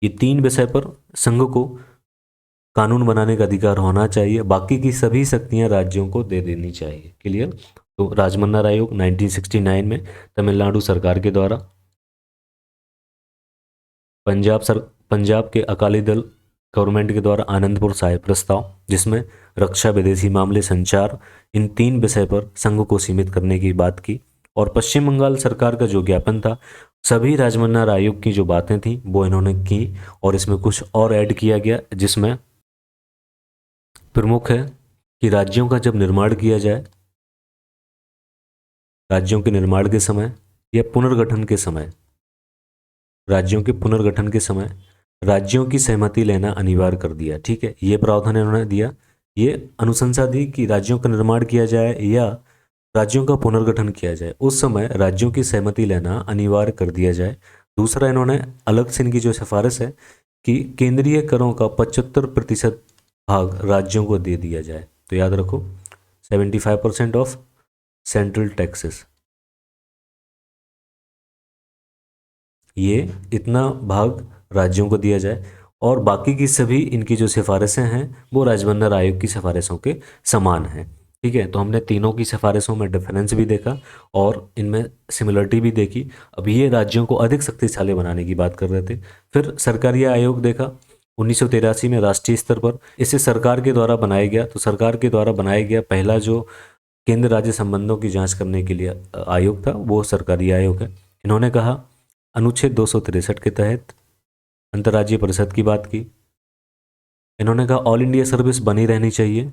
ये 3 विषय पर संघ को कानून बनाने का अधिकार होना चाहिए, बाकी की सभी शक्तियां राज्यों को दे देनी चाहिए। क्लियर? तो राजमन्ना आयोग 1969 में तमिलनाडु सरकार के द्वारा पंजाब के अकाली दल गवर्नमेंट के द्वारा आनंदपुर साहिब प्रस्ताव, जिसमें रक्षा, विदेशी मामले, संचार, इन 3 विषय पर संघ को सीमित करने की बात की। और पश्चिम बंगाल सरकार का जो ज्ञापन था, सभी राजमन्ना आयोग की जो बातें थी वो इन्होंने की, और इसमें कुछ और ऐड किया गया, जिसमें प्रमुख है कि राज्यों का जब निर्माण किया जाए, राज्यों के निर्माण के समय या पुनर्गठन के समय, राज्यों के पुनर्गठन के समय राज्यों की सहमति लेना अनिवार्य कर दिया। ठीक है, ये प्रावधान इन्होंने दिया, ये अनुशंसा दी कि राज्यों का निर्माण किया जाए या राज्यों का पुनर्गठन किया जाए, उस समय राज्यों की सहमति लेना अनिवार्य कर दिया जाए। दूसरा, इन्होंने अलग से इनकी जो सिफारिश है कि केंद्रीय करों का 75% भाग राज्यों को दे दिया जाए। तो याद रखो, 75% ऑफ सेंट्रल टैक्सेस, ये इतना भाग राज्यों को दिया जाए, और बाकी की सभी इनकी जो सिफारिशें हैं वो राजमन्ना आयोग की सिफारिशों के समान हैं। ठीक है, तो हमने तीनों की सिफारिशों में डिफरेंस भी देखा और इनमें सिमिलरिटी भी देखी। अब ये राज्यों को अधिक शक्तिशाली बनाने की बात कर रहे थे। फिर सरकारी आयोग देखा 1983 में राष्ट्रीय स्तर पर, इसे सरकार के द्वारा बनाया गया। तो सरकार के द्वारा बनाया गया पहला जो केंद्र राज्य संबंधों की जांच करने के लिए आयोग था, वो सरकारी आयोग है। इन्होंने कहा अनुच्छेद 263 के तहत अंतर्राज्यीय परिषद की बात की। इन्होंने कहा ऑल इंडिया सर्विस बनी रहनी चाहिए,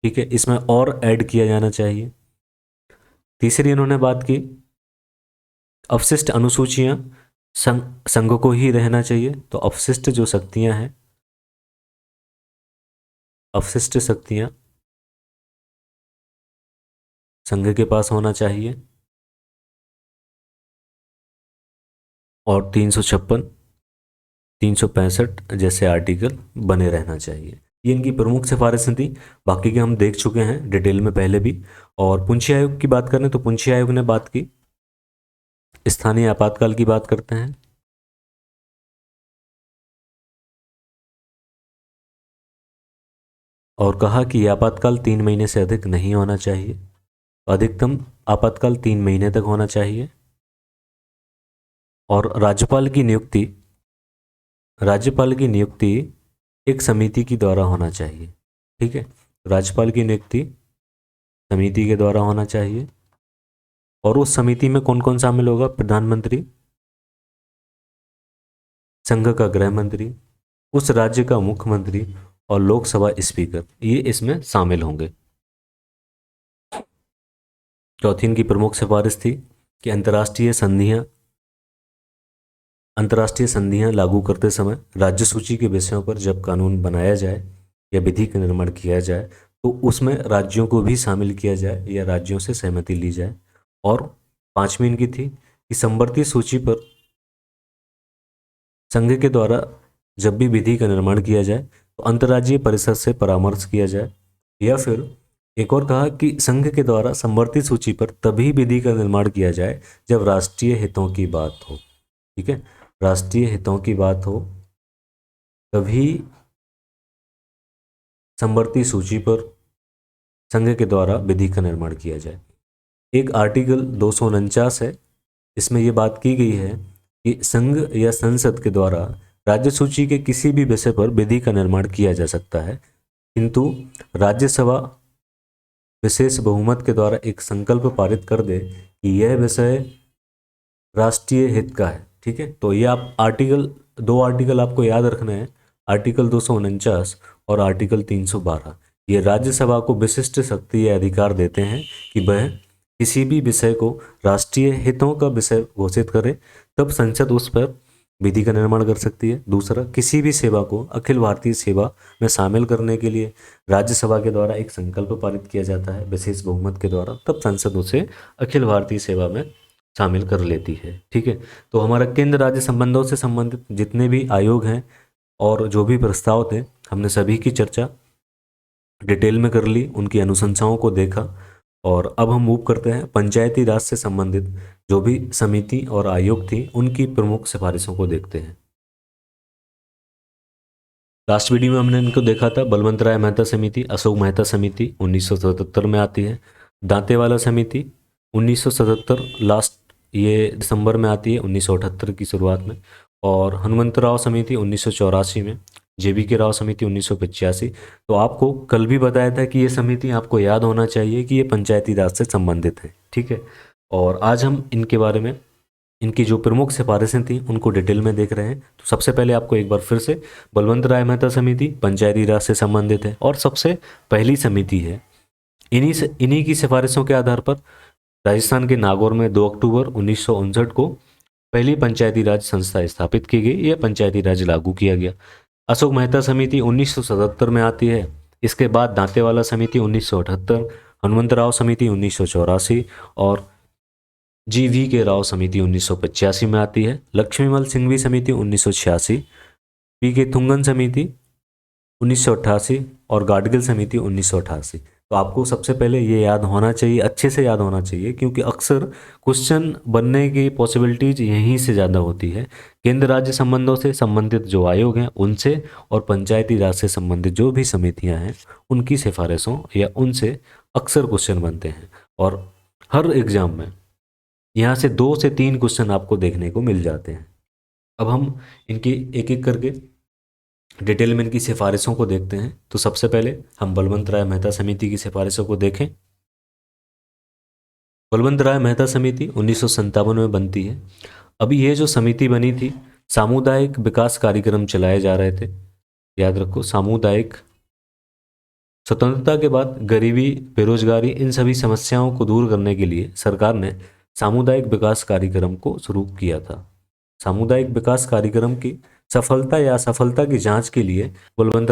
ठीक है, इसमें और ऐड किया जाना चाहिए। तीसरी इन्होंने बात की अवशिष्ट अनुसूचियां संघ को ही रहना चाहिए। तो अवशिष्ट जो शक्तियां हैं, अवशिष्ट शक्तियां संघ के पास होना चाहिए। और 356, 365 जैसे आर्टिकल बने रहना चाहिए। ये इनकी प्रमुख सिफारिशें थी। बाकी के हम देख चुके हैं डिटेल में पहले भी। और पुंछी आयोग की बात करें तो पुंछी आयोग ने बात की स्थानीय आपातकाल की बात करते हैं। और कहा कि यह आपातकाल 3 महीने से अधिक नहीं होना चाहिए, अधिकतम आपातकाल 3 महीने तक होना चाहिए। और राज्यपाल की नियुक्ति एक समिति के द्वारा होना चाहिए, ठीक है, राज्यपाल की नियुक्ति समिति के द्वारा होना चाहिए। और उस समिति में कौन कौन शामिल होगा? प्रधानमंत्री, संघ का गृह मंत्री, उस राज्य का मुख्यमंत्री और लोकसभा स्पीकर, ये इसमें शामिल होंगे। चौथी इनकी प्रमुख सिफारिश थी कि अंतर्राष्ट्रीय संधियां लागू करते समय राज्य सूची के विषयों पर जब कानून बनाया जाए या विधि का निर्माण किया जाए तो उसमें राज्यों को भी शामिल किया जाए या राज्यों से सहमति ली जाए। और पांचवी इनकी थी कि समवर्ती सूची पर संघ के द्वारा जब भी विधि का निर्माण किया जाए तो अंतर्राज्यीय परिषद से परामर्श किया जाए। या फिर एक और कहा कि संघ के द्वारा समवर्ती सूची पर तभी विधि का निर्माण किया जाए जब राष्ट्रीय हितों की बात हो, ठीक है, राष्ट्रीय हितों की बात हो तभी समवर्ती सूची पर संघ के द्वारा विधि का निर्माण किया जाए। एक आर्टिकल 249 है, इसमें यह बात की गई है कि संघ या संसद के द्वारा राज्य सूची के किसी भी विषय पर विधि का निर्माण किया जा सकता है, किंतु राज्यसभा विशेष बहुमत के द्वारा एक संकल्प पारित कर दे कि यह विषय राष्ट्रीय हित का है, ठीक है। तो ये आप दो आर्टिकल आपको याद रखना है, आर्टिकल 249 और आर्टिकल 312। ये राज्यसभा को विशिष्ट शक्ति या अधिकार देते हैं कि वह किसी भी विषय को राष्ट्रीय हितों का विषय घोषित करे, तब संसद उस पर विधि का निर्माण कर सकती है। दूसरा, किसी भी सेवा को अखिल भारतीय सेवा में शामिल करने के लिए राज्यसभा के द्वारा एक संकल्प पारित किया जाता है विशेष बहुमत के द्वारा, तब संसद उसे अखिल भारतीय सेवा में शामिल कर लेती है, ठीक है। तो हमारा केंद्र राज्य संबंधों से संबंधित जितने भी आयोग हैं और जो भी प्रस्ताव थे, हमने सभी की चर्चा डिटेल में कर ली, उनकी अनुशंसाओं को देखा। और अब हम मूव करते हैं पंचायती राज से संबंधित जो भी समिति और आयोग थी उनकी प्रमुख सिफारिशों को देखते हैं। लास्ट वीडियो में हमने इनको देखा था। बलवंत राय मेहता समिति, अशोक मेहता समिति 1977 में आती है। दांतेवाला समिति 1977 लास्ट, ये दिसंबर में आती है 1978 की शुरुआत में। और हनुमंतराव समिति 1984 में। जेबी के राव समिति 1985। तो आपको कल भी बताया था कि ये समिति आपको याद होना चाहिए कि ये पंचायती राज से संबंधित है, ठीक है। और आज हम इनके बारे में, इनकी जो प्रमुख सिफारिशें थी उनको डिटेल में देख रहे हैं। तो सबसे पहले आपको एक बार फिर से बलवंत राय मेहता समिति पंचायती राज से संबंधित है और सबसे पहली समिति है। इन्हीं की सिफारिशों के आधार पर राजस्थान के नागौर में 2 अक्टूबर 1959 को पहली पंचायती राज संस्था स्थापित की गई। यह पंचायती राज लागू किया गया। अशोक मेहता समिति 1977 में आती है। इसके बाद दांतेवाला समिति 1978, हनुमंतराव समिति 1984 और जीवी के राव समिति 1985 में आती है। लक्ष्मीमल सिंघवी समिति 1986, पी के थुंगन समिति 1988 और गाडगिल समिति 1988। तो आपको सबसे पहले ये याद होना चाहिए, अच्छे से याद होना चाहिए, क्योंकि अक्सर क्वेश्चन बनने की पॉसिबिलिटीज यहीं से ज़्यादा होती है। केंद्र राज्य संबंधों से संबंधित जो आयोग हैं उनसे और पंचायती राज से संबंधित जो भी समितियां हैं उनकी सिफारिशों या उनसे अक्सर क्वेश्चन बनते हैं और हर एग्जाम में यहाँ से 2 से 3 क्वेश्चन आपको देखने को मिल जाते हैं। अब हम इनकी एक एक करके डिटेल में इनकी सिफारिशों को देखते हैं। तो सबसे पहले हम बलवंत राय मेहता समिति की सिफारिशों को देखें। बलवंत राय मेहता समिति 1957 में बनती है। अभी ये जो समिति बनी थी, सामुदायिक विकास कार्यक्रम चलाए जा रहे थे। याद रखो, सामुदायिक। स्वतंत्रता के बाद गरीबी, बेरोजगारी, इन सभी समस्याओं को दूर करने के लिए सरकार ने सामुदायिक विकास कार्यक्रम को शुरू किया था। सामुदायिक विकास कार्यक्रम की सफलता या असफलता की जांच के लिए बलवंत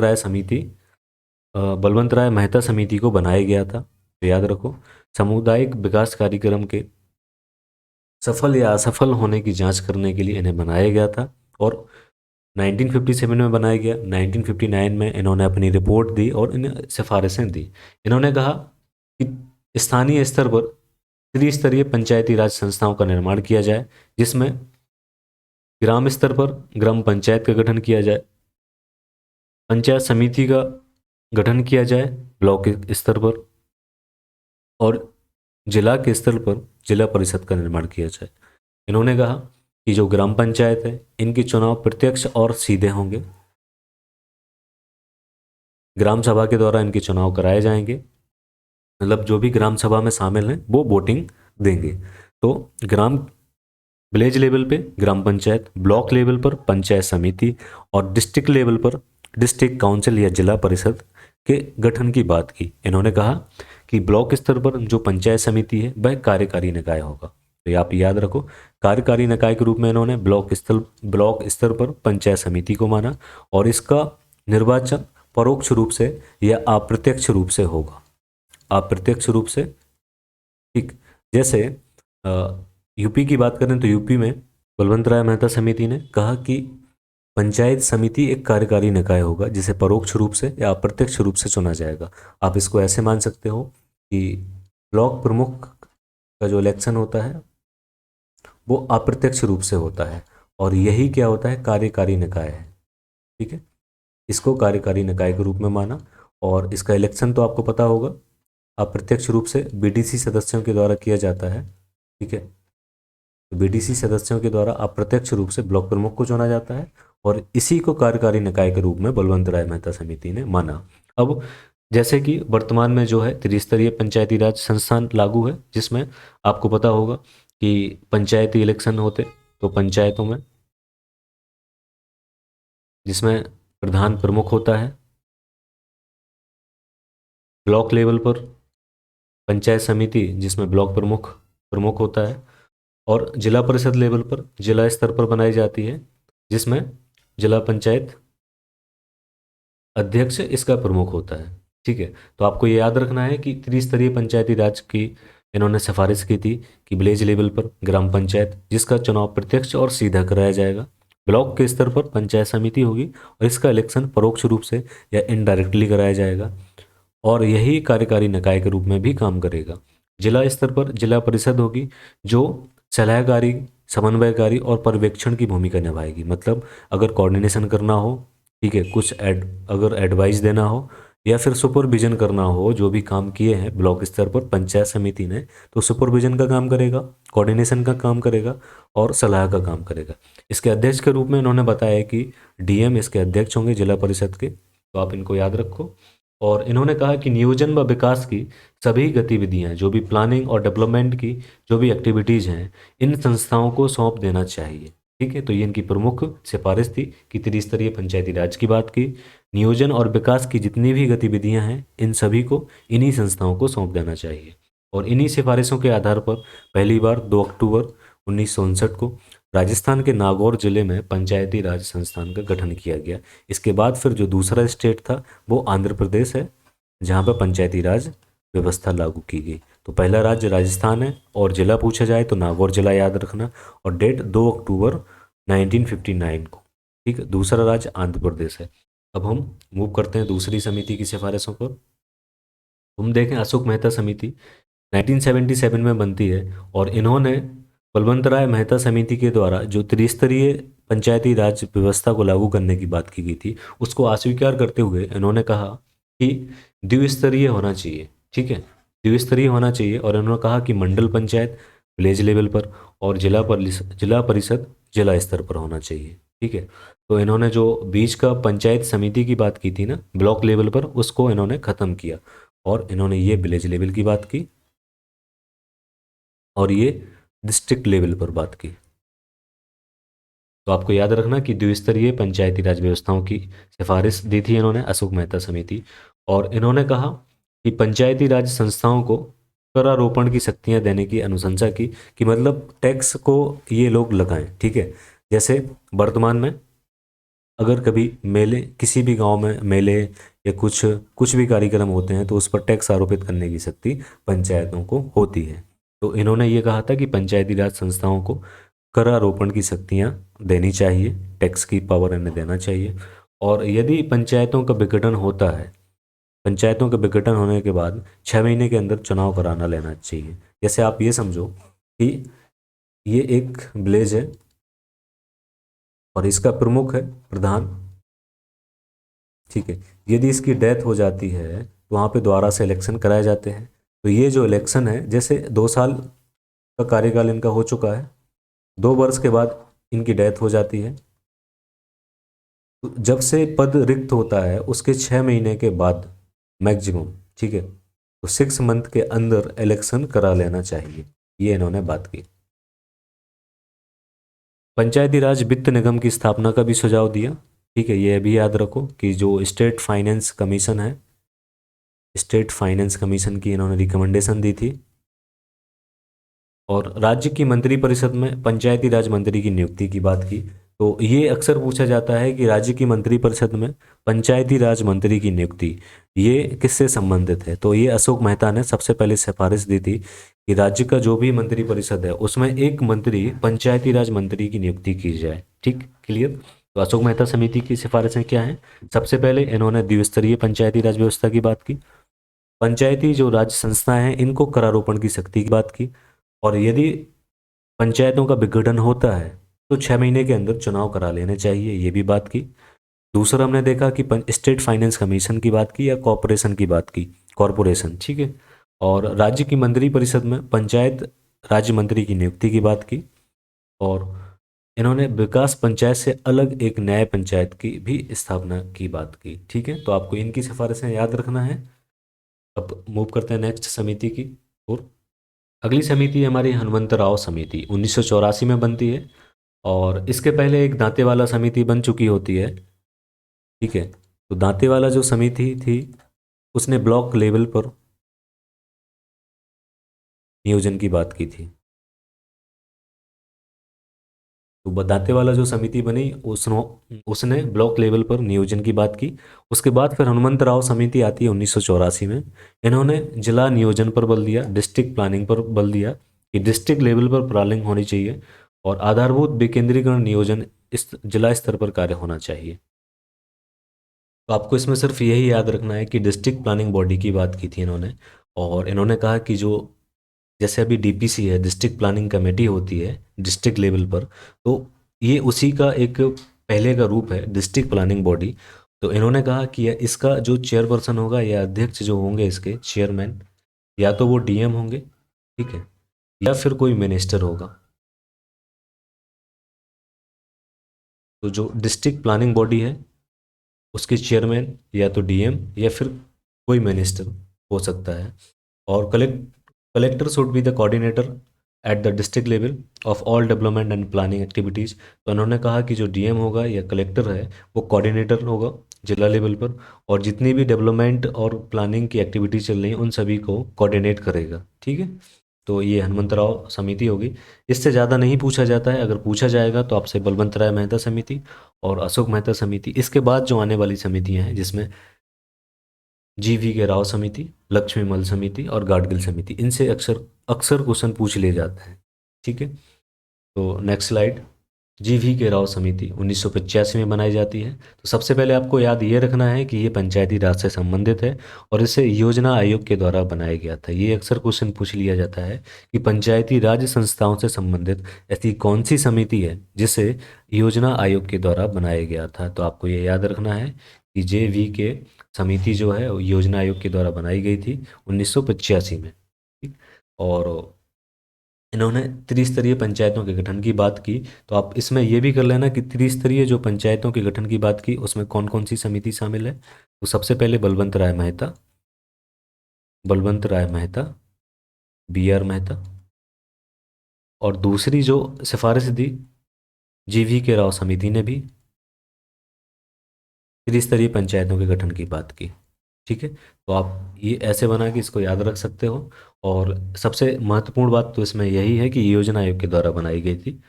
राय मेहता समिति को बनाया गया था। तो याद रखो, सामुदायिक विकास कार्यक्रम के सफल या असफल होने की जांच करने के लिए इन्हें बनाया गया था और 1957 में बनाया गया। 1959 में इन्होंने अपनी रिपोर्ट दी और इन्हें सिफारिशें दी। इन्होंने कहा कि स्थानीय स्तर पर त्रिस्तरीय पंचायती राज संस्थाओं का निर्माण किया जाए, जिसमें ग्राम स्तर पर ग्राम पंचायत का गठन किया जाए, पंचायत समिति का गठन किया जाए ब्लॉक स्तर पर, और जिला के स्तर पर जिला परिषद का निर्माण किया जाए। इन्होंने कहा कि जो ग्राम पंचायत है, इनके चुनाव प्रत्यक्ष और सीधे होंगे। ग्राम सभा के द्वारा इनके चुनाव कराए जाएंगे, मतलब जो भी ग्राम सभा में शामिल हैं वो वोटिंग देंगे। तो विलेज लेवल पे ग्राम पंचायत, ब्लॉक लेवल पर पंचायत समिति और डिस्ट्रिक्ट लेवल पर डिस्ट्रिक्ट काउंसिल या जिला परिषद के गठन की बात की। इन्होंने कहा कि ब्लॉक स्तर पर जो पंचायत समिति है वह कार्यकारी निकाय होगा। तो आप याद रखो, कार्यकारी निकाय के रूप में इन्होंने ब्लॉक स्तर पर पंचायत समिति को माना और इसका निर्वाचन परोक्ष रूप से या अप्रत्यक्ष रूप से होगा। अप्रत्यक्ष रूप से, ठीक। जैसे यूपी की बात करें तो यूपी में बलवंत राय मेहता समिति ने कहा कि पंचायत समिति एक कार्यकारी निकाय होगा जिसे परोक्ष रूप से या अप्रत्यक्ष रूप से चुना जाएगा। आप इसको ऐसे मान सकते हो कि ब्लॉक प्रमुख का जो इलेक्शन होता है वो अप्रत्यक्ष रूप से होता है और यही क्या होता है, कार्यकारी निकाय है। ठीक है, इसको कार्यकारी निकाय के रूप में माना और इसका इलेक्शन तो आपको पता होगा अप्रत्यक्ष रूप से बीडीसी सदस्यों के द्वारा किया जाता है। ठीक है, तो बीडीसी सदस्यों के द्वारा अप्रत्यक्ष रूप से ब्लॉक प्रमुख को चुना जाता है और इसी को कार्यकारी निकाय के रूप में बलवंत राय मेहता समिति ने माना। अब जैसे कि वर्तमान में जो है त्रिस्तरीय पंचायती राज संस्थान लागू है, जिसमें आपको पता होगा कि पंचायती इलेक्शन होते तो पंचायतों में, जिसमें प्रधान प्रमुख होता है, ब्लॉक लेवल पर पंचायत समिति जिसमें ब्लॉक प्रमुख होता है और जिला परिषद लेवल पर जिला स्तर पर बनाई जाती है जिसमें जिला पंचायत अध्यक्ष इसका प्रमुख होता है। ठीक है, तो आपको ये याद रखना है कि त्रिस्तरीय पंचायती राज की इन्होंने सिफारिश की थी कि विलेज लेवल पर ग्राम पंचायत जिसका चुनाव प्रत्यक्ष और सीधा कराया जाएगा, ब्लॉक के स्तर पर पंचायत समिति होगी और इसका इलेक्शन परोक्ष रूप से या इनडायरेक्टली कराया जाएगा और यही कार्यकारी निकाय के रूप में भी काम करेगा। जिला स्तर पर जिला परिषद होगी जो सलाहकारी, समन्वयकारी और पर्यवेक्षण की भूमिका निभाएगी। मतलब अगर कोऑर्डिनेशन करना हो, ठीक है, अगर एडवाइस देना हो या फिर सुपरविजन करना हो, जो भी काम किए हैं ब्लॉक स्तर पर पंचायत समिति ने, तो सुपरविजन का काम करेगा, कोऑर्डिनेशन का काम करेगा और सलाह का काम करेगा। इसके अध्यक्ष के रूप में इन्होंने बताया कि डीएम इसके अध्यक्ष होंगे जिला परिषद के, तो आप इनको याद रखो। और इन्होंने कहा कि नियोजन व विकास की सभी गतिविधियां, जो भी प्लानिंग और डेवलपमेंट की जो भी एक्टिविटीज़ हैं, इन संस्थाओं को सौंप देना चाहिए। ठीक है, तो ये इनकी प्रमुख सिफारिश थी कि त्रिस्तरीय पंचायती राज की बात की, नियोजन और विकास की जितनी भी गतिविधियां हैं इन सभी को इन्हीं संस्थाओं को सौंप देना चाहिए। और इन्हीं सिफारिशों के आधार पर पहली बार 2 अक्टूबर 1959 को राजस्थान के नागौर जिले में पंचायती राज संस्थान का गठन किया गया। इसके बाद फिर जो दूसरा स्टेट था वो आंध्र प्रदेश है, जहाँ पर पंचायती राज व्यवस्था लागू की गई। तो पहला राज्य राजस्थान है और जिला पूछा जाए तो नागौर जिला याद रखना और डेट 2 अक्टूबर 1959 को। ठीक है, दूसरा राज्य आंध्र प्रदेश है। अब हम मूव करते हैं दूसरी समिति की सिफारिशों पर। हम देखें अशोक मेहता समिति 1977 में बनती है और इन्होंने बलवंत राय मेहता समिति के द्वारा जो त्रिस्तरीय पंचायती राज व्यवस्था को लागू करने की बात की गई थी उसको अस्वीकार करते हुए इन्होंने कहा कि द्विस्तरीय होना चाहिए। ठीक है, द्विस्तरीय होना चाहिए, और इन्होंने कहा कि मंडल पंचायत विलेज लेवल पर और जिला परिषद जिला स्तर पर होना चाहिए। ठीक है, तो इन्होंने जो बीच का पंचायत समिति की बात की थी ना ब्लॉक लेवल पर, उसको इन्होंने ख़त्म किया और इन्होंने ये विलेज लेवल की बात की और ये डिस्ट्रिक्ट लेवल पर बात की। तो आपको याद रखना कि द्विस्तरीय पंचायती राज व्यवस्थाओं की सिफारिश दी थी इन्होंने अशोक मेहता समिति, और इन्होंने कहा कि पंचायती राज संस्थाओं को करारोपण की शक्तियां देने की अनुशंसा की, कि मतलब टैक्स को ये लोग लगाएं। ठीक है, जैसे वर्तमान में अगर कभी मेले, किसी भी गांव में मेले या कुछ कुछ भी कार्यक्रम होते हैं तो उस पर टैक्स आरोपित करने की शक्ति पंचायतों को होती है। तो इन्होंने ये कहा था कि पंचायती राज संस्थाओं को करारोपण की शक्तियाँ देनी चाहिए, टैक्स की पावर इन्हें देना चाहिए। और यदि पंचायतों का विघटन होता है, पंचायतों के विघटन होने के बाद 6 महीने के अंदर चुनाव कराना लेना चाहिए। जैसे आप ये समझो कि ये एक विलेज है और इसका प्रमुख है प्रधान। ठीक है, यदि इसकी डेथ हो जाती है तो वहाँ पे दोबारा से इलेक्शन कराए जाते हैं। तो ये जो इलेक्शन है, जैसे 2 साल का कार्यकाल इनका हो चुका है, 2 वर्ष के बाद इनकी डेथ हो जाती है, तो जब से पद रिक्त होता है उसके 6 महीने के बाद मैक्सिमम, ठीक है, तो 6 मंथ के अंदर इलेक्शन करा लेना चाहिए, ये इन्होंने बात की। पंचायती राज वित्त निगम की स्थापना का भी सुझाव दिया। ठीक है, ये भी याद रखो कि जो स्टेट फाइनेंस कमीशन है, स्टेट फाइनेंस कमीशन की इन्होंने रिकमेंडेशन दी थी। और राज्य की मंत्रिपरिषद में पंचायती राज मंत्री की नियुक्ति की बात की। तो ये अक्सर पूछा जाता है कि राज्य की मंत्रिपरिषद में पंचायती राज मंत्री की नियुक्ति ये किससे संबंधित है। तो ये अशोक मेहता ने सबसे पहले सिफारिश दी थी कि राज्य का जो भी मंत्रिपरिषद है उसमें एक मंत्री पंचायती राज मंत्री की नियुक्ति की जाए। ठीक, क्लियर। तो अशोक मेहता समिति की सिफारिशें क्या हैं? सबसे पहले इन्होंने द्विस्तरीय पंचायती राज व्यवस्था की बात की, पंचायती जो राज्य संस्थाएं हैं इनको करारोपण की शक्ति की बात की, और यदि पंचायतों का विघटन होता है तो 6 महीने के अंदर चुनाव करा लेने चाहिए, ये भी बात की। दूसरा हमने देखा कि स्टेट फाइनेंस कमीशन की बात की या कॉरपोरेशन की बात की, कॉरपोरेशन। ठीक है, और राज्य की मंत्रिपरिषद में पंचायत राज्य मंत्री की नियुक्ति की बात की, और इन्होंने विकास पंचायत से अलग एक न्याय पंचायत की भी स्थापना की बात की। ठीक है, तो आपको इनकी सिफारिशें याद रखना है। अब मूव करते हैं नेक्स्ट समिति की ओर। अगली समिति हमारी हनुमंतराव समिति 1984 में बनती है, और इसके पहले एक दांतेवाला समिति बन चुकी होती है। ठीक है, तो दांतेवाला जो समिति थी उसने ब्लॉक लेवल पर नियोजन की बात की थी। तो दांतेवाला जो समिति बनी उसने ब्लॉक लेवल पर नियोजन की बात की। उसके बाद फिर हनुमंतराव समिति आती है 1984 में। इन्होंने जिला नियोजन पर बल दिया, डिस्ट्रिक्ट प्लानिंग पर बल दिया कि डिस्ट्रिक्ट लेवल पर प्लानिंग होनी चाहिए और आधारभूत विकेंद्रीकरण नियोजन इस जिला स्तर पर कार्य होना चाहिए। तो आपको इसमें सिर्फ यही याद रखना है कि डिस्ट्रिक्ट प्लानिंग बॉडी की बात की थी इन्होंने, और इन्होंने कहा कि जो जैसे अभी डीपीसी है, डिस्ट्रिक्ट प्लानिंग कमेटी होती है डिस्ट्रिक्ट लेवल पर, तो ये उसी का एक पहले का रूप है डिस्ट्रिक्ट प्लानिंग बॉडी। तो इन्होंने कहा कि इसका जो चेयरपर्सन होगा या अध्यक्ष जो होंगे इसके चेयरमैन, या तो वो डीएम होंगे, ठीक है, या फिर कोई मिनिस्टर होगा। तो जो डिस्ट्रिक्ट प्लानिंग बॉडी है उसके चेयरमैन या तो डीएम या फिर कोई मिनिस्टर हो सकता है। और collector should be the coordinator at the district level of all development and planning activities. तो उन्होंने कहा कि जो डीएम होगा या कलेक्टर है वो कोऑर्डिनेटर होगा जिला लेवल पर, और जितनी भी डेवलपमेंट और प्लानिंग की एक्टिविटीज चल रही हैं उन सभी को कोऑर्डिनेट करेगा। ठीक है, तो ये हनुमंतराव समिति होगी। इससे ज़्यादा नहीं पूछा जाता है, अगर पूछा जाएगा तो आपसे बलवंत राय मेहता समिति और अशोक मेहता समिति। इसके बाद जो आने वाली समितियां हैं जिसमें जीवी के राव समिति, लक्ष्मी मल समिति और गाडगिल समिति, इनसे अक्सर अक्सर क्वेश्चन पूछ लिए जाते हैं। ठीक है, तो नेक्स्ट स्लाइड। जीवी के राव समिति 1985 में बनाई जाती है। तो सबसे पहले आपको याद ये रखना है कि ये पंचायती राज से संबंधित है और इसे योजना आयोग के द्वारा बनाया गया था। ये अक्सर क्वेश्चन पूछ लिया जाता है कि पंचायती राज संस्थाओं से संबंधित ऐसी कौन सी समिति है जिसे योजना आयोग के द्वारा बनाया गया था। तो आपको ये याद रखना है कि JV के समिति जो है वो योजना आयोग के द्वारा बनाई गई थी 1985 में। ठीक। और इन्होंने त्रिस्तरीय पंचायतों के गठन की बात की। तो आप इसमें यह भी कर लेना कि त्रिस्तरीय जो पंचायतों के गठन की बात की उसमें कौन कौन सी समिति शामिल है। तो सबसे पहले बलवंत राय मेहता, बी आर मेहता, और दूसरी जो सिफारिश दी GV के राव समिति ने भी त्रिस्तरीय पंचायतों के गठन की बात की। ठीक है, तो आप ये ऐसे बना के इसको याद रख सकते हो। और सबसे महत्वपूर्ण बात तो इसमें यही है कि ये योजना आयोग के द्वारा बनाई गई थी।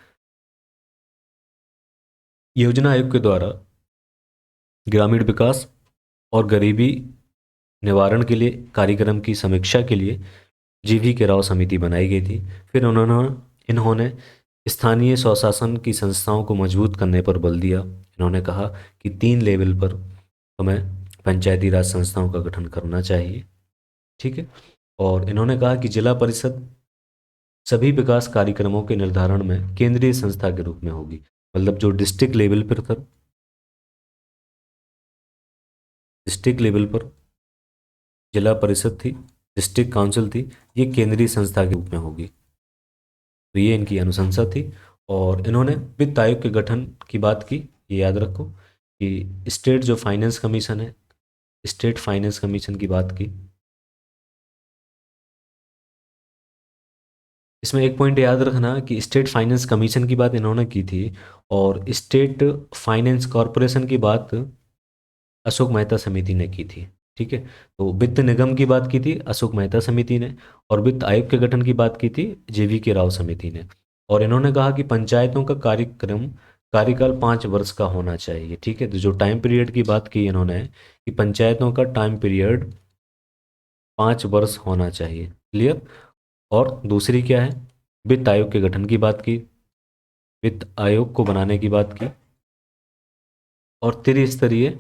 योजना आयोग के द्वारा ग्रामीण विकास और गरीबी निवारण के लिए कार्यक्रम की समीक्षा के लिए GV के राव समिति बनाई गई थी। फिर इन्होंने स्थानीय स्वशासन की संस्थाओं को मजबूत करने पर बल दिया। इन्होंने कहा कि 3 लेवल पर हमें पंचायती राज संस्थाओं का गठन करना चाहिए। ठीक है, और इन्होंने कहा कि जिला परिषद सभी विकास कार्यक्रमों के निर्धारण में केंद्रीय संस्था के रूप में होगी। मतलब जो डिस्ट्रिक्ट लेवल पर जिला परिषद थी, डिस्ट्रिक्ट काउंसिल थी, ये केंद्रीय संस्था के रूप में होगी। तो ये इनकी अनुशंसा थी। और इन्होंने वित्त आयोग के गठन की बात की। ये याद रखो कि स्टेट फाइनेंस कमीशन की बात की। इसमें एक पॉइंट याद रखना कि स्टेट फाइनेंस कमीशन की बात इन्होंने की थी और स्टेट फाइनेंस कॉरपोरेशन की बात अशोक मेहता समिति ने की थी। ठीक है, तो वित्त निगम की बात की थी अशोक मेहता समिति ने, और वित्त आयोग के गठन की बात की थी GV के राव समिति ने। और इन्होंने कहा कि पंचायतों का कार्यकाल 5 वर्ष का होना चाहिए। ठीक है, तो जो टाइम पीरियड की बात की इन्होंने कि पंचायतों का टाइम पीरियड 5 वर्ष होना चाहिए। क्लियर। और दूसरी क्या है, वित्त आयोग के गठन की बात की, वित्त आयोग को बनाने की बात की, और त्रिस्तरीय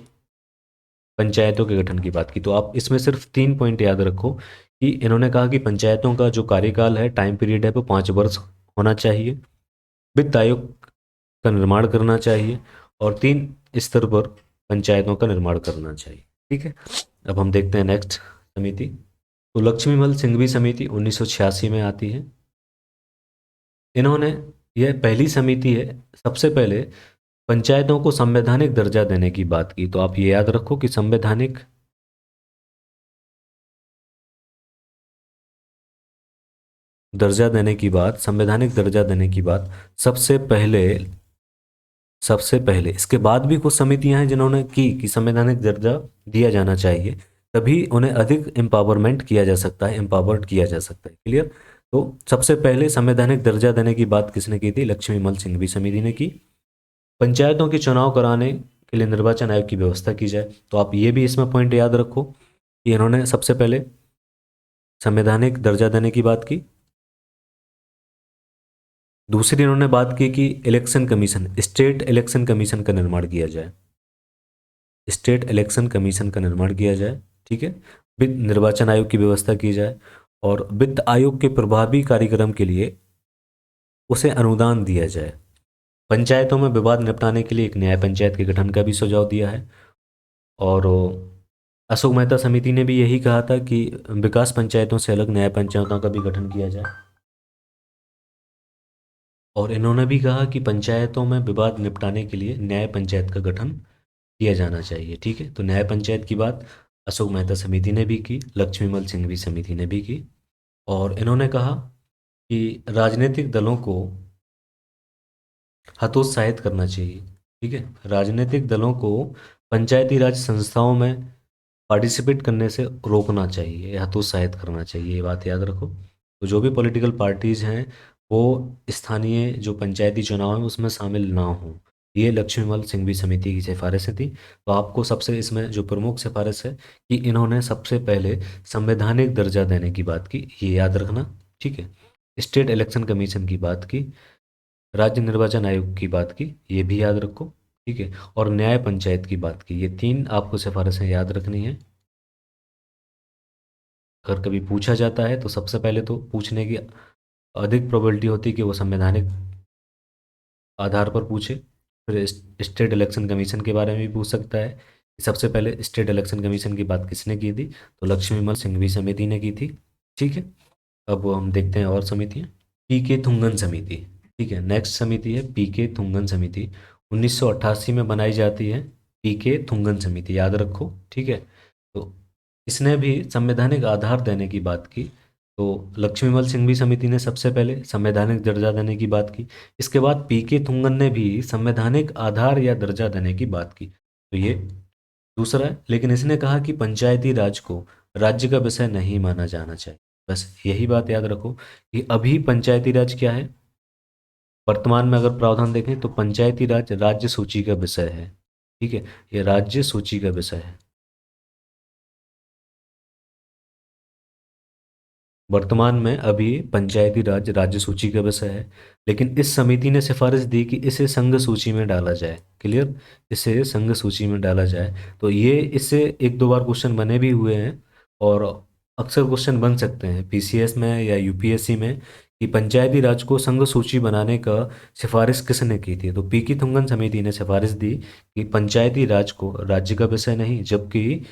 पंचायतों के गठन की बात की। तो आप इसमें सिर्फ 3 पॉइंट याद रखो कि इन्होंने कहा कि पंचायतों का जो कार्यकाल है, टाइम पीरियड है, वो 5 वर्ष होना चाहिए, वित्त आयोग का निर्माण करना चाहिए, और 3 स्तर पर पंचायतों का निर्माण करना चाहिए। ठीक है, अब हम देखते हैं नेक्स्ट समिति। तो लक्ष्मीमल सिंघवी समिति 1986 में आती है। इन्होंने, यह पहली समिति है, सबसे पहले पंचायतों को संवैधानिक दर्जा देने की बात की। तो आप ये याद रखो कि संवैधानिक संवैधानिक दर्जा देने की बात सबसे पहले इसके बाद भी कुछ समितियां हैं जिन्होंने की कि संवैधानिक दर्जा दिया जाना चाहिए, तभी उन्हें अधिक एम्पावर्ड किया जा सकता है। क्लियर। तो सबसे पहले संवैधानिक दर्जा देने की बात किसने की थी? लक्ष्मीमल सिंघवी समिति ने की। पंचायतों के चुनाव कराने के लिए निर्वाचन आयोग की व्यवस्था की जाए। तो आप ये भी इसमें पॉइंट याद रखो कि इन्होंने सबसे पहले संवैधानिक दर्जा देने की बात की। दूसरी इन्होंने बात की कि स्टेट इलेक्शन कमीशन का निर्माण किया जाए। ठीक है, वित्त निर्वाचन आयोग की व्यवस्था की जाए, और वित्त आयोग के प्रभावी कार्यक्रम के लिए उसे अनुदान दिया जाए। पंचायतों में विवाद निपटाने के लिए एक न्याय पंचायत के गठन का भी सुझाव दिया है। और अशोक मेहता समिति ने भी यही कहा था कि विकास पंचायतों से अलग न्याय पंचायतों का भी गठन किया जाए। और इन्होंने भी कहा कि पंचायतों में विवाद निपटाने के लिए न्याय पंचायत का गठन किया जाना चाहिए। ठीक है, तो न्याय पंचायत की बात अशोक मेहता समिति ने भी की, लक्ष्मीमल सिंघवी समिति ने भी की। और इन्होंने कहा कि राजनीतिक दलों को हतोत्साहित करना चाहिए। ठीक है, राजनीतिक दलों को पंचायती राज संस्थाओं में पार्टिसिपेट करने से रोकना चाहिए या हतोत्साहित करना चाहिए, ये बात याद रखो। तो जो भी पॉलिटिकल पार्टीज हैं वो स्थानीय जो पंचायती चुनाव हैं उसमें शामिल ना हों, ये लक्ष्मीमल सिंघवी समिति की सिफारिशें थी। तो आपको सबसे इसमें जो प्रमुख सिफारिश है कि इन्होंने सबसे पहले संवैधानिक दर्जा देने की बात की, ये याद रखना। ठीक है, स्टेट इलेक्शन कमीशन की बात की, राज्य निर्वाचन आयोग की बात की, ये भी याद रखो। ठीक है, और न्याय पंचायत की बात की। ये 3 आपको सिफारिशें याद रखनी है। अगर कभी पूछा जाता है तो सबसे पहले तो पूछने की अधिक प्रोबेबिलिटी होती है कि वो संवैधानिक आधार पर पूछे। फिर स्टेट इलेक्शन कमीशन के बारे में भी पूछ सकता है सबसे पहले स्टेट इलेक्शन कमीशन की बात किसने की थी? तो लक्ष्मीमल सिंघवी समिति ने की थी। ठीक है, अब वो हम देखते हैं और समितियाँ। पी के थुंगन समिति। ठीक है, नेक्स्ट समिति है पी के थुंगन समिति। 1988 में बनाई जाती है पी के थुंगन समिति, याद रखो। ठीक है, तो इसने भी संवैधानिक आधार देने की बात की। तो लक्ष्मीमल सिंघवी समिति ने सबसे पहले संवैधानिक दर्जा देने की बात की। इसके बाद पी के थुंगन ने भी संवैधानिक आधार या दर्जा देने की बात की। तो ये दूसरा है, लेकिन इसने कहा कि पंचायती राज को राज्य का विषय नहीं माना जाना चाहिए। बस यही बात याद रखो कि अभी पंचायती राज क्या है, वर्तमान में अगर प्रावधान देखें तो पंचायती राज राज्य सूची का विषय है। ठीक है, ये राज्य सूची का विषय है। वर्तमान में अभी पंचायती राज राज्य सूची का विषय है, लेकिन इस समिति ने सिफारिश दी कि इसे संघ सूची में डाला जाए। क्लियर, इसे संघ सूची में डाला जाए। तो ये इससे एक दो बार क्वेश्चन बने भी हुए हैं, और अक्सर क्वेश्चन बन सकते हैं पीसीएस में या यूपीएससी में कि पंचायती राज को संघ सूची बनाने का सिफारिश किसने की थी। तो पी की थुंगन समिति ने सिफारिश दी कि पंचायती राज को राज्य का विषय नहीं, जबकि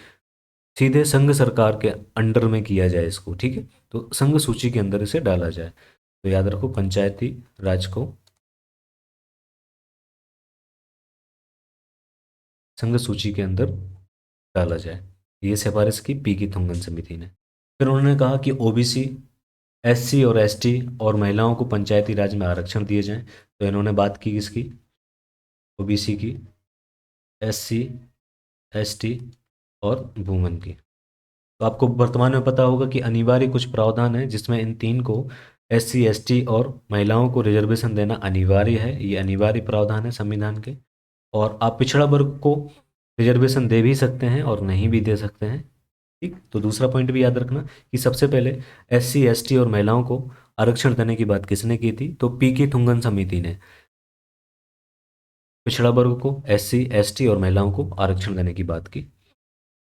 सीधे संघ सरकार के अंडर में किया जाए इसको। ठीक है, तो संघ सूची के अंदर इसे डाला जाए। तो याद रखो पंचायती राज को संघ सूची के अंदर डाला जाए। ये सिफारिश की पी की थुंगन समिति ने। फिर उन्होंने कहा कि ओबीसी, एससी और एसटी और महिलाओं को पंचायती राज में आरक्षण दिए जाएं। तो इन्होंने बात की किसकी? ओबीसी की, एससी, एसटी और वुमेन की। तो आपको वर्तमान में पता होगा कि अनिवार्य कुछ प्रावधान है जिसमें इन तीन को, एससी, एसटी और महिलाओं को रिजर्वेशन देना अनिवार्य है। ये अनिवार्य प्रावधान है संविधान के। और आप पिछड़ा वर्ग को रिजर्वेशन दे भी सकते हैं और नहीं भी दे सकते हैं। ठीक, तो दूसरा पॉइंट भी याद रखना कि सबसे पहले एससी, एसटी और महिलाओं को आरक्षण देने की बात किसने की थी? तो पी के थुंगन समिति ने पिछड़ा वर्ग को, एससी, एसटी और महिलाओं को आरक्षण देने की बात की।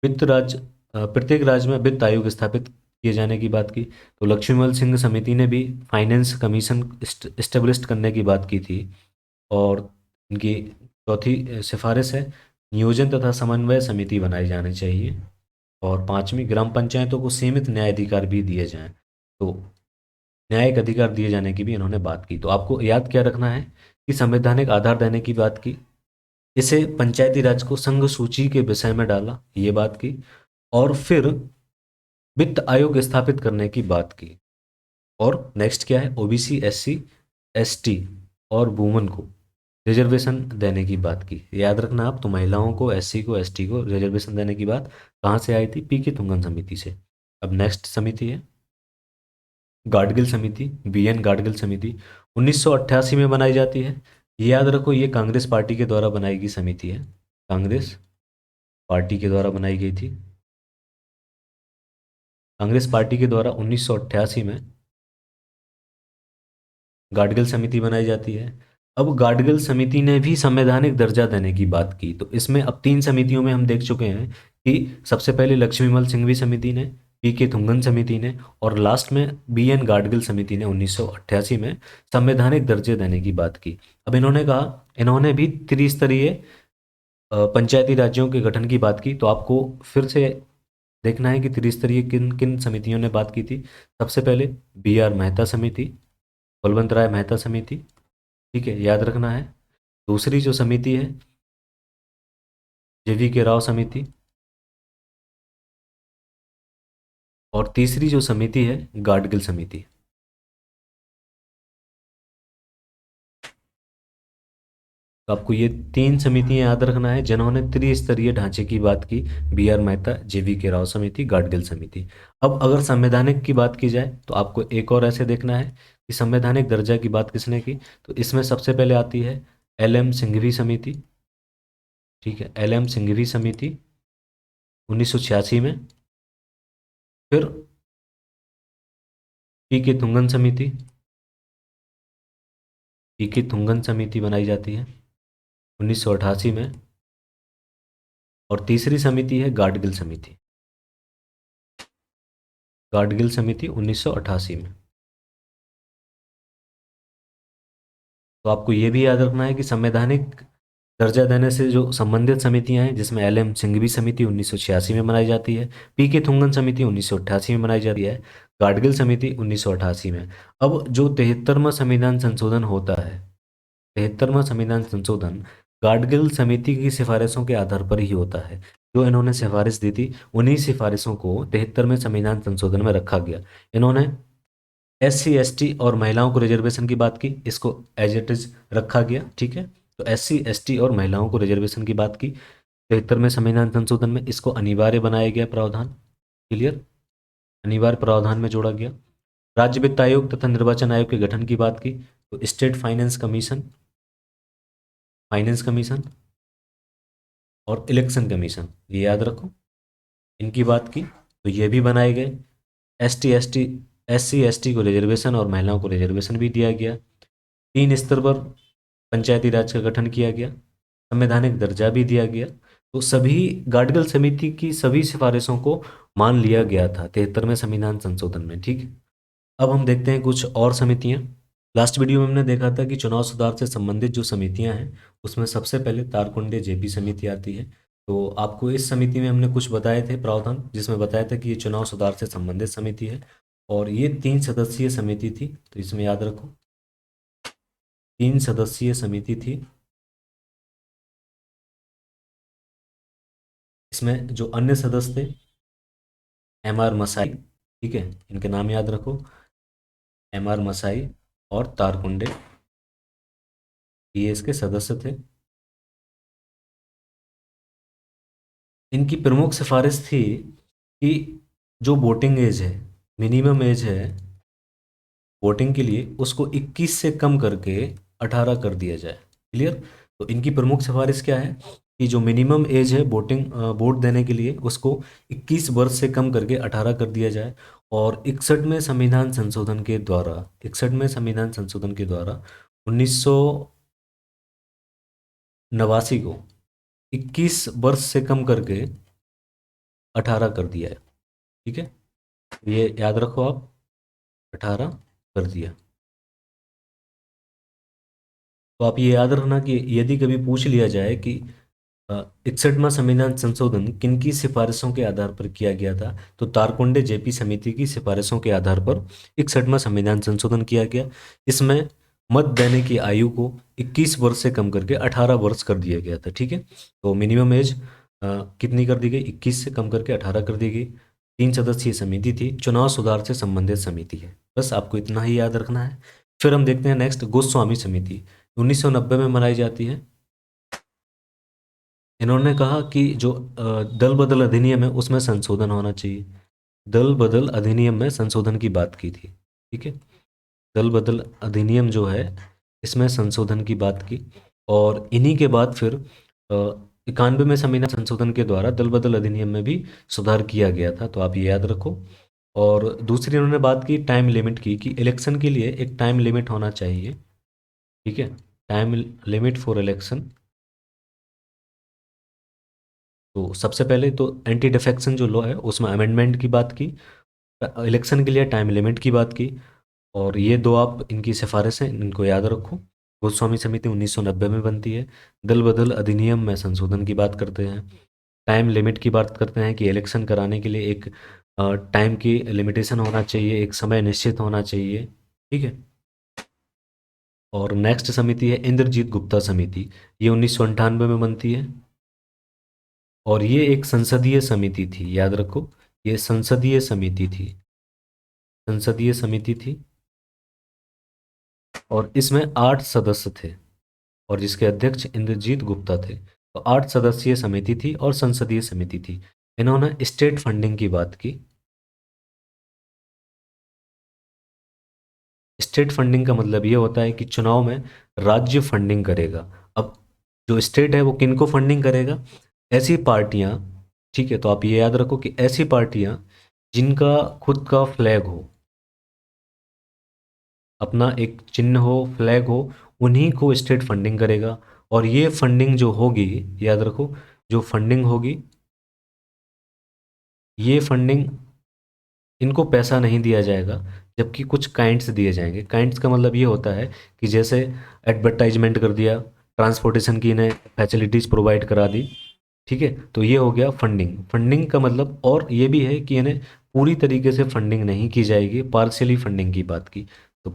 वित्त राज्य, प्रत्येक राज्य में वित्त आयोग स्थापित किए जाने की बात की। तो लक्ष्मीमल सिंह समिति ने भी फाइनेंस कमीशन इस्टेब्लिश करने की बात की थी। और इनकी चौथी सिफारिश है नियोजन तथा समन्वय समिति बनाई जानी चाहिए। और पांचवी, ग्राम पंचायतों को सीमित न्यायाधिकार भी दिए जाएं। तो न्यायिक अधिकार दिए जाने की भी इन्होंने बात की। तो आपको याद क्या रखना है कि संवैधानिक आधार देने की बात की, इसे पंचायती राज को संघ सूची के विषय में डाला, ये बात की, और फिर वित्त आयोग स्थापित करने की बात की। और नेक्स्ट क्या है? ओबीसी, एससी, एसटी और वुमेन को रिजर्वेशन देने की बात की। याद रखना आप, तो महिलाओं को, एससी को, एसटी को रिजर्वेशन देने की बात कहाँ से आई थी? पी की तुंगन समिति से। अब नेक्स्ट समिति है गाडगिल समिति, बीएन गाडगिल समिति। 1988 में बनाई जाती है। ये याद रखो, ये कांग्रेस पार्टी के द्वारा बनाई गई समिति है। कांग्रेस पार्टी के द्वारा बनाई गई थी। कांग्रेस पार्टी के द्वारा 1988 में गाडगिल समिति बनाई जाती है। अब गाडगिल समिति ने भी संवैधानिक दर्जा देने की बात की। तो इसमें अब तीन समितियों में हम देख चुके हैं कि सबसे पहले लक्ष्मीमल सिंघवी समिति ने, पी के थुंगन समिति ने, और लास्ट में बी एन गाडगिल समिति ने 1988 में संवैधानिक दर्जे देने की बात की। अब इन्होंने कहा, इन्होंने भी त्रिस्तरीय पंचायती राज्यों के गठन की बात की। तो आपको फिर से देखना है कि त्रिस्तरीय किन किन समितियों ने बात की थी। सबसे पहले बी आर मेहता समिति, बलवंत राय मेहता समिति। ठीक है, याद रखना है। दूसरी जो समिति है जेवी के राव समिति। और तीसरी जो समिति है गाडगिल समिति। तो आपको ये तीन समितियां याद रखना है जिन्होंने त्रिस्तरीय ढांचे की बात की। बी आर मेहता, जेवी के राव समिति, गाडगिल समिति। अब अगर संवैधानिक की बात की जाए तो आपको एक और ऐसे देखना है कि संवैधानिक दर्जा की बात किसने की। तो इसमें सबसे पहले आती है एल एम सिंघवी समिति। ठीक है, एल एम सिंघवी समिति 1986 में। फिर पी के थुंगन समिति, पी के थुंगन समिति बनाई जाती है 1988 में। और तीसरी समिति है गाडगिल समिति, गाडगिल समिति 1988 में। तो आपको ये भी याद रखना है कि संवैधानिक दर्जा देने से जो संबंधित समितियां हैं, जिसमें एल.एम. सिंघवी समिति 1986 में बनाई जाती है, पी.के. थुंगन समिति 1988 में बनाई जाती है, गाडगिल समिति 1988 में। अब जो 73वां संविधान संशोधन होता है, 73वां संविधान संशोधन गाडगिल समिति की सिफारिशों के आधार पर ही होता है। जो इन्होंने सिफारिश दी थी, उन्हीं सिफारिशों को 73वें संविधान संशोधन में रखा गया। इन्होंने SC ST और महिलाओं को रिजर्वेशन की बात की, इसको एज इट इज रखा गया, ठीक है। तो SC ST और महिलाओं को रिजर्वेशन की बात की 73वें संविधान संशोधन में, इसको अनिवार्य बनाया गया प्रावधान, क्लियर, अनिवार्य प्रावधान में जोड़ा गया। राज्य वित्त आयोग तथा निर्वाचन आयोग के गठन की बात की, तो स्टेट फाइनेंस कमीशन और इलेक्शन कमीशन, ये याद रखो, इनकी बात की, तो ये भी बनाए गए। SC ST को रिजर्वेशन और महिलाओं को रिजर्वेशन भी दिया गया। 3 स्तर पर पंचायती राज का गठन किया गया, संवैधानिक दर्जा भी दिया गया। तो सभी गाडगिल समिति की सभी सिफारिशों को मान लिया गया था 73वें संविधान संशोधन में, ठीक है। अब हम देखते हैं कुछ और समितियां। लास्ट वीडियो में हमने देखा था कि चुनाव सुधार से संबंधित जो समितियां हैं, उसमें सबसे पहले तारकुंडे जेपी समिति आती है। तो आपको इस समिति में हमने कुछ बताए थे प्रावधान, जिसमें बताया था कि ये चुनाव सुधार से संबंधित समिति है और ये 3 सदस्यीय समिति थी। तो इसमें याद रखो 3 सदस्यीय समिति थी। इसमें जो अन्य सदस्य थे, MR मसाई, ठीक है, इनके नाम याद रखो, MR मसाई और तारकुंडे, ये इसके सदस्य थे। इनकी प्रमुख सिफारिश थी कि जो वोटिंग एज है, मिनिमम एज है वोटिंग के लिए, उसको 21 से कम करके 18 कर दिया जाए, क्लियर। तो इनकी प्रमुख सिफारिश क्या है कि जो मिनिमम एज है वोट देने के लिए, उसको 21 वर्ष से कम करके 18 कर दिया जाए। और 61वें संविधान संशोधन के द्वारा 1989 को 21 वर्ष से कम करके 18 कर दिया है, ठीक है, ये याद रखो आप, 18 कर दिया। तो आप ये याद रखना कि यदि कभी पूछ लिया जाए कि 61वां संविधान संशोधन किन की सिफारिशों के आधार पर किया गया था, तो तारकुंडे जेपी समिति की सिफारिशों के आधार पर 61वां संविधान संशोधन किया गया। इसमें मत देने की आयु को 21 वर्ष से कम करके 18 वर्ष कर दिया गया था, ठीक है। तो मिनिमम एज कितनी कर दी गई, 21 से कम करके 18 कर दी गई। 3 सदस्यीय समिति थी, चुनाव सुधार से संबंधित समिति है, बस आपको इतना ही याद रखना है। फिर हम देखते हैं नेक्स्ट, गोस्वामी समिति 1990 में बनाई जाती है। इन्होंने कहा कि जो दल बदल अधिनियम है, उसमें संशोधन होना चाहिए। दल बदल अधिनियम में संशोधन की बात की थी, ठीक है। दल बदल अधिनियम जो है, इसमें संशोधन की बात की। और इन्हीं के बाद फिर 91वें संविधान संशोधन के द्वारा दल बदल अधिनियम में भी सुधार किया गया था, तो आप ये याद रखो। और दूसरी इन्होंने बात की टाइम लिमिट की, कि इलेक्शन के लिए एक टाइम लिमिट होना चाहिए, ठीक है, टाइम लिमिट फॉर इलेक्शन। तो सबसे पहले तो एंटी डिफेक्शन जो लॉ है, उसमें अमेंडमेंट की बात की, इलेक्शन के लिए टाइम लिमिट की बात की। और ये दो आप इनकी सिफारिश हैं, इनको याद रखो। गोस्वामी समिति 1990 में बनती है। दल बदल अधिनियम में संशोधन की बात करते हैं, टाइम लिमिट की बात करते हैं कि इलेक्शन कराने के लिए एक टाइम की लिमिटेशन होना चाहिए, एक समय निश्चित होना चाहिए, ठीक है। और नेक्स्ट समिति है इंद्रजीत गुप्ता समिति, ये 1998 में बनती है। और ये एक संसदीय समिति थी, याद रखो, ये संसदीय समिति थी, संसदीय समिति थी। और इसमें 8 सदस्य थे और जिसके अध्यक्ष इंद्रजीत गुप्ता थे। तो 8 सदस्यीय समिति थी और संसदीय समिति थी। इन्होंने स्टेट फंडिंग की बात की। स्टेट फंडिंग का मतलब ये होता है कि चुनाव में राज्य फंडिंग करेगा। अब जो स्टेट है वो किनको फंडिंग करेगा, ऐसी पार्टियां, ठीक है। तो आप ये याद रखो कि ऐसी पार्टियां जिनका खुद का फ्लैग हो, अपना एक चिन्ह हो, फ्लैग हो, उन्हीं को स्टेट फंडिंग करेगा। और ये फंडिंग जो होगी, याद रखो, जो फंडिंग होगी, ये फंडिंग, इनको पैसा नहीं दिया जाएगा, जबकि कुछ काइंड्स दिए जाएंगे। काइंड्स का मतलब ये होता है कि जैसे एडवर्टाइजमेंट कर दिया, ट्रांसपोर्टेशन की इन्हें फैसिलिटीज़ प्रोवाइड करा दी। ठीक है, तो ये हो गया फंडिंग। फंडिंग का मतलब और ये भी है कि इन्हें पूरी तरीके से फंडिंग नहीं की जाएगी, पार्शियली फंडिंग की बात की। तो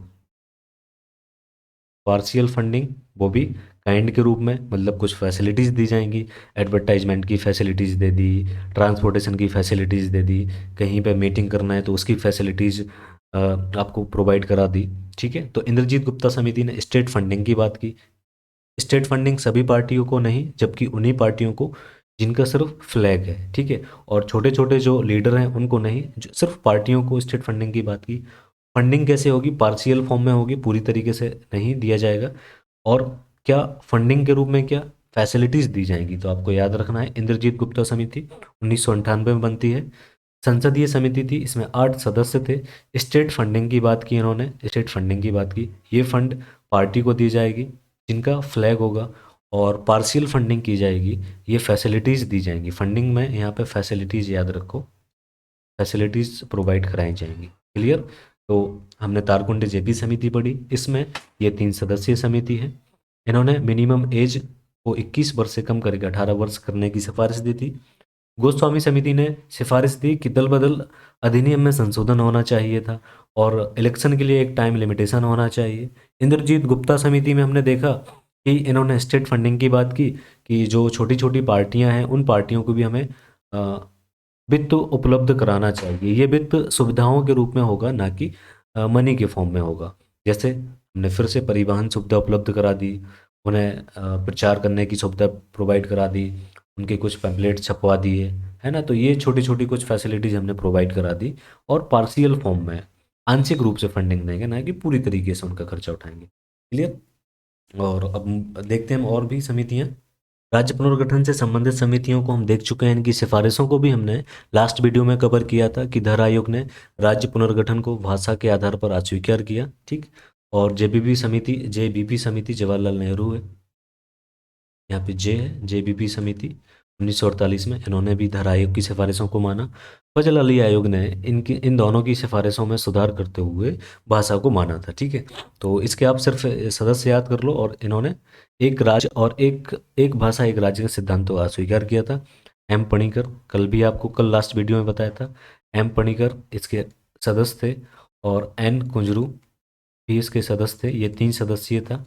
पार्शियल फंडिंग वो भी काइंड के रूप में, मतलब कुछ फैसिलिटीज़ दी जाएंगी, एडवर्टाइजमेंट की फैसिलिटीज़ दे दी, ट्रांसपोर्टेशन की फैसिलिटीज़ दे दी, कहीं पे मीटिंग करना है तो उसकी फैसिलिटीज़ आपको प्रोवाइड करा दी। ठीक है, तो इंद्रजीत गुप्ता समिति ने स्टेट फंडिंग की बात की। स्टेट फंडिंग सभी पार्टियों को नहीं, जबकि उन्हीं पार्टियों को जिनका सिर्फ फ्लैग है। ठीक है, और छोटे छोटे जो लीडर हैं उनको नहीं, जो सिर्फ पार्टियों को स्टेट फंडिंग की बात की। फंडिंग कैसे होगी? पार्शियल फॉर्म में होगी, पूरी तरीके से नहीं दिया जाएगा। और क्या फंडिंग के रूप में क्या फैसिलिटीज़ दी जाएंगी? तो आपको याद रखना है, इंद्रजीत गुप्ता समिति 1998 में बनती है, संसदीय समिति थी, इसमें 8 सदस्य थे। स्टेट फंडिंग की बात की इन्होंने, स्टेट फंडिंग की बात की, ये फंड पार्टी को दी जाएगी जिनका फ्लैग होगा, और पार्शियल फंडिंग की जाएगी, ये फैसिलिटीज़ दी जाएंगी। फंडिंग में यहाँ पे फैसिलिटीज़ याद रखो, फैसिलिटीज़ प्रोवाइड कराई जाएंगी। क्लियर? तो हमने तारकुंड जेपी समिति पढ़ी, इसमें ये 3 सदस्यीय समिति है। इन्होंने मिनिमम एज को 21 वर्ष से कम करके 18 वर्ष करने की सिफारिश दी थी। गोस्वामी समिति ने सिफारिश दी कि दल बदल अधिनियम में संशोधन होना चाहिए था, और इलेक्शन के लिए एक टाइम लिमिटेशन होना चाहिए। इंद्रजीत गुप्ता समिति में हमने देखा कि इन्होंने स्टेट फंडिंग की बात की, कि जो छोटी छोटी पार्टियां हैं उन पार्टियों को भी हमें वित्त उपलब्ध कराना चाहिए। ये वित्त सुविधाओं के रूप में होगा, ना कि मनी के फॉर्म में होगा। जैसे हमने फिर से परिवहन सुविधा उपलब्ध करा दी, उन्हें प्रचार करने की सुविधा प्रोवाइड करा दी, उनके कुछ पैम्पलेट छपवा दिए, है ना। तो ये छोटी छोटी कुछ फैसिलिटीज़ हमने प्रोवाइड करा दी, और पार्शियल फॉर्म में आंशिक रूप से फंडिंग देंगे, ना कि पूरी तरीके से उनका खर्चा उठाएंगे। क्लियर? और अब देखते हैं हम और भी समितियां। राज्य पुनर्गठन से संबंधित समितियों को हम देख चुके हैं, इनकी सिफारिशों को भी हमने लास्ट वीडियो में कवर किया था कि धर आयोग ने राज्य पुनर्गठन को भाषा के आधार पर अस्वीकार किया। ठीक, और जेबीपी समिति जवाहरलाल नेहरू है, यहाँ पे जे है, जेबीपी समिति 1948 में, इन्होंने भी धर आयोग की सिफारिशों को माना। फजल अली आयोग ने इन दोनों की सिफारिशों में सुधार करते हुए भाषा को माना था। ठीक है, तो इसके आप सिर्फ सदस्य याद कर लो। और इन्होंने एक राज्य और एक एक भाषा एक राज्य के सिद्धांत को अस्वीकार किया था। एम पणिकर, कल लास्ट वीडियो में बताया था, एम पणिकर इसके सदस्य थे, और एन कुंजरू भी इसके सदस्य थे। ये 3 सदस्यीय था।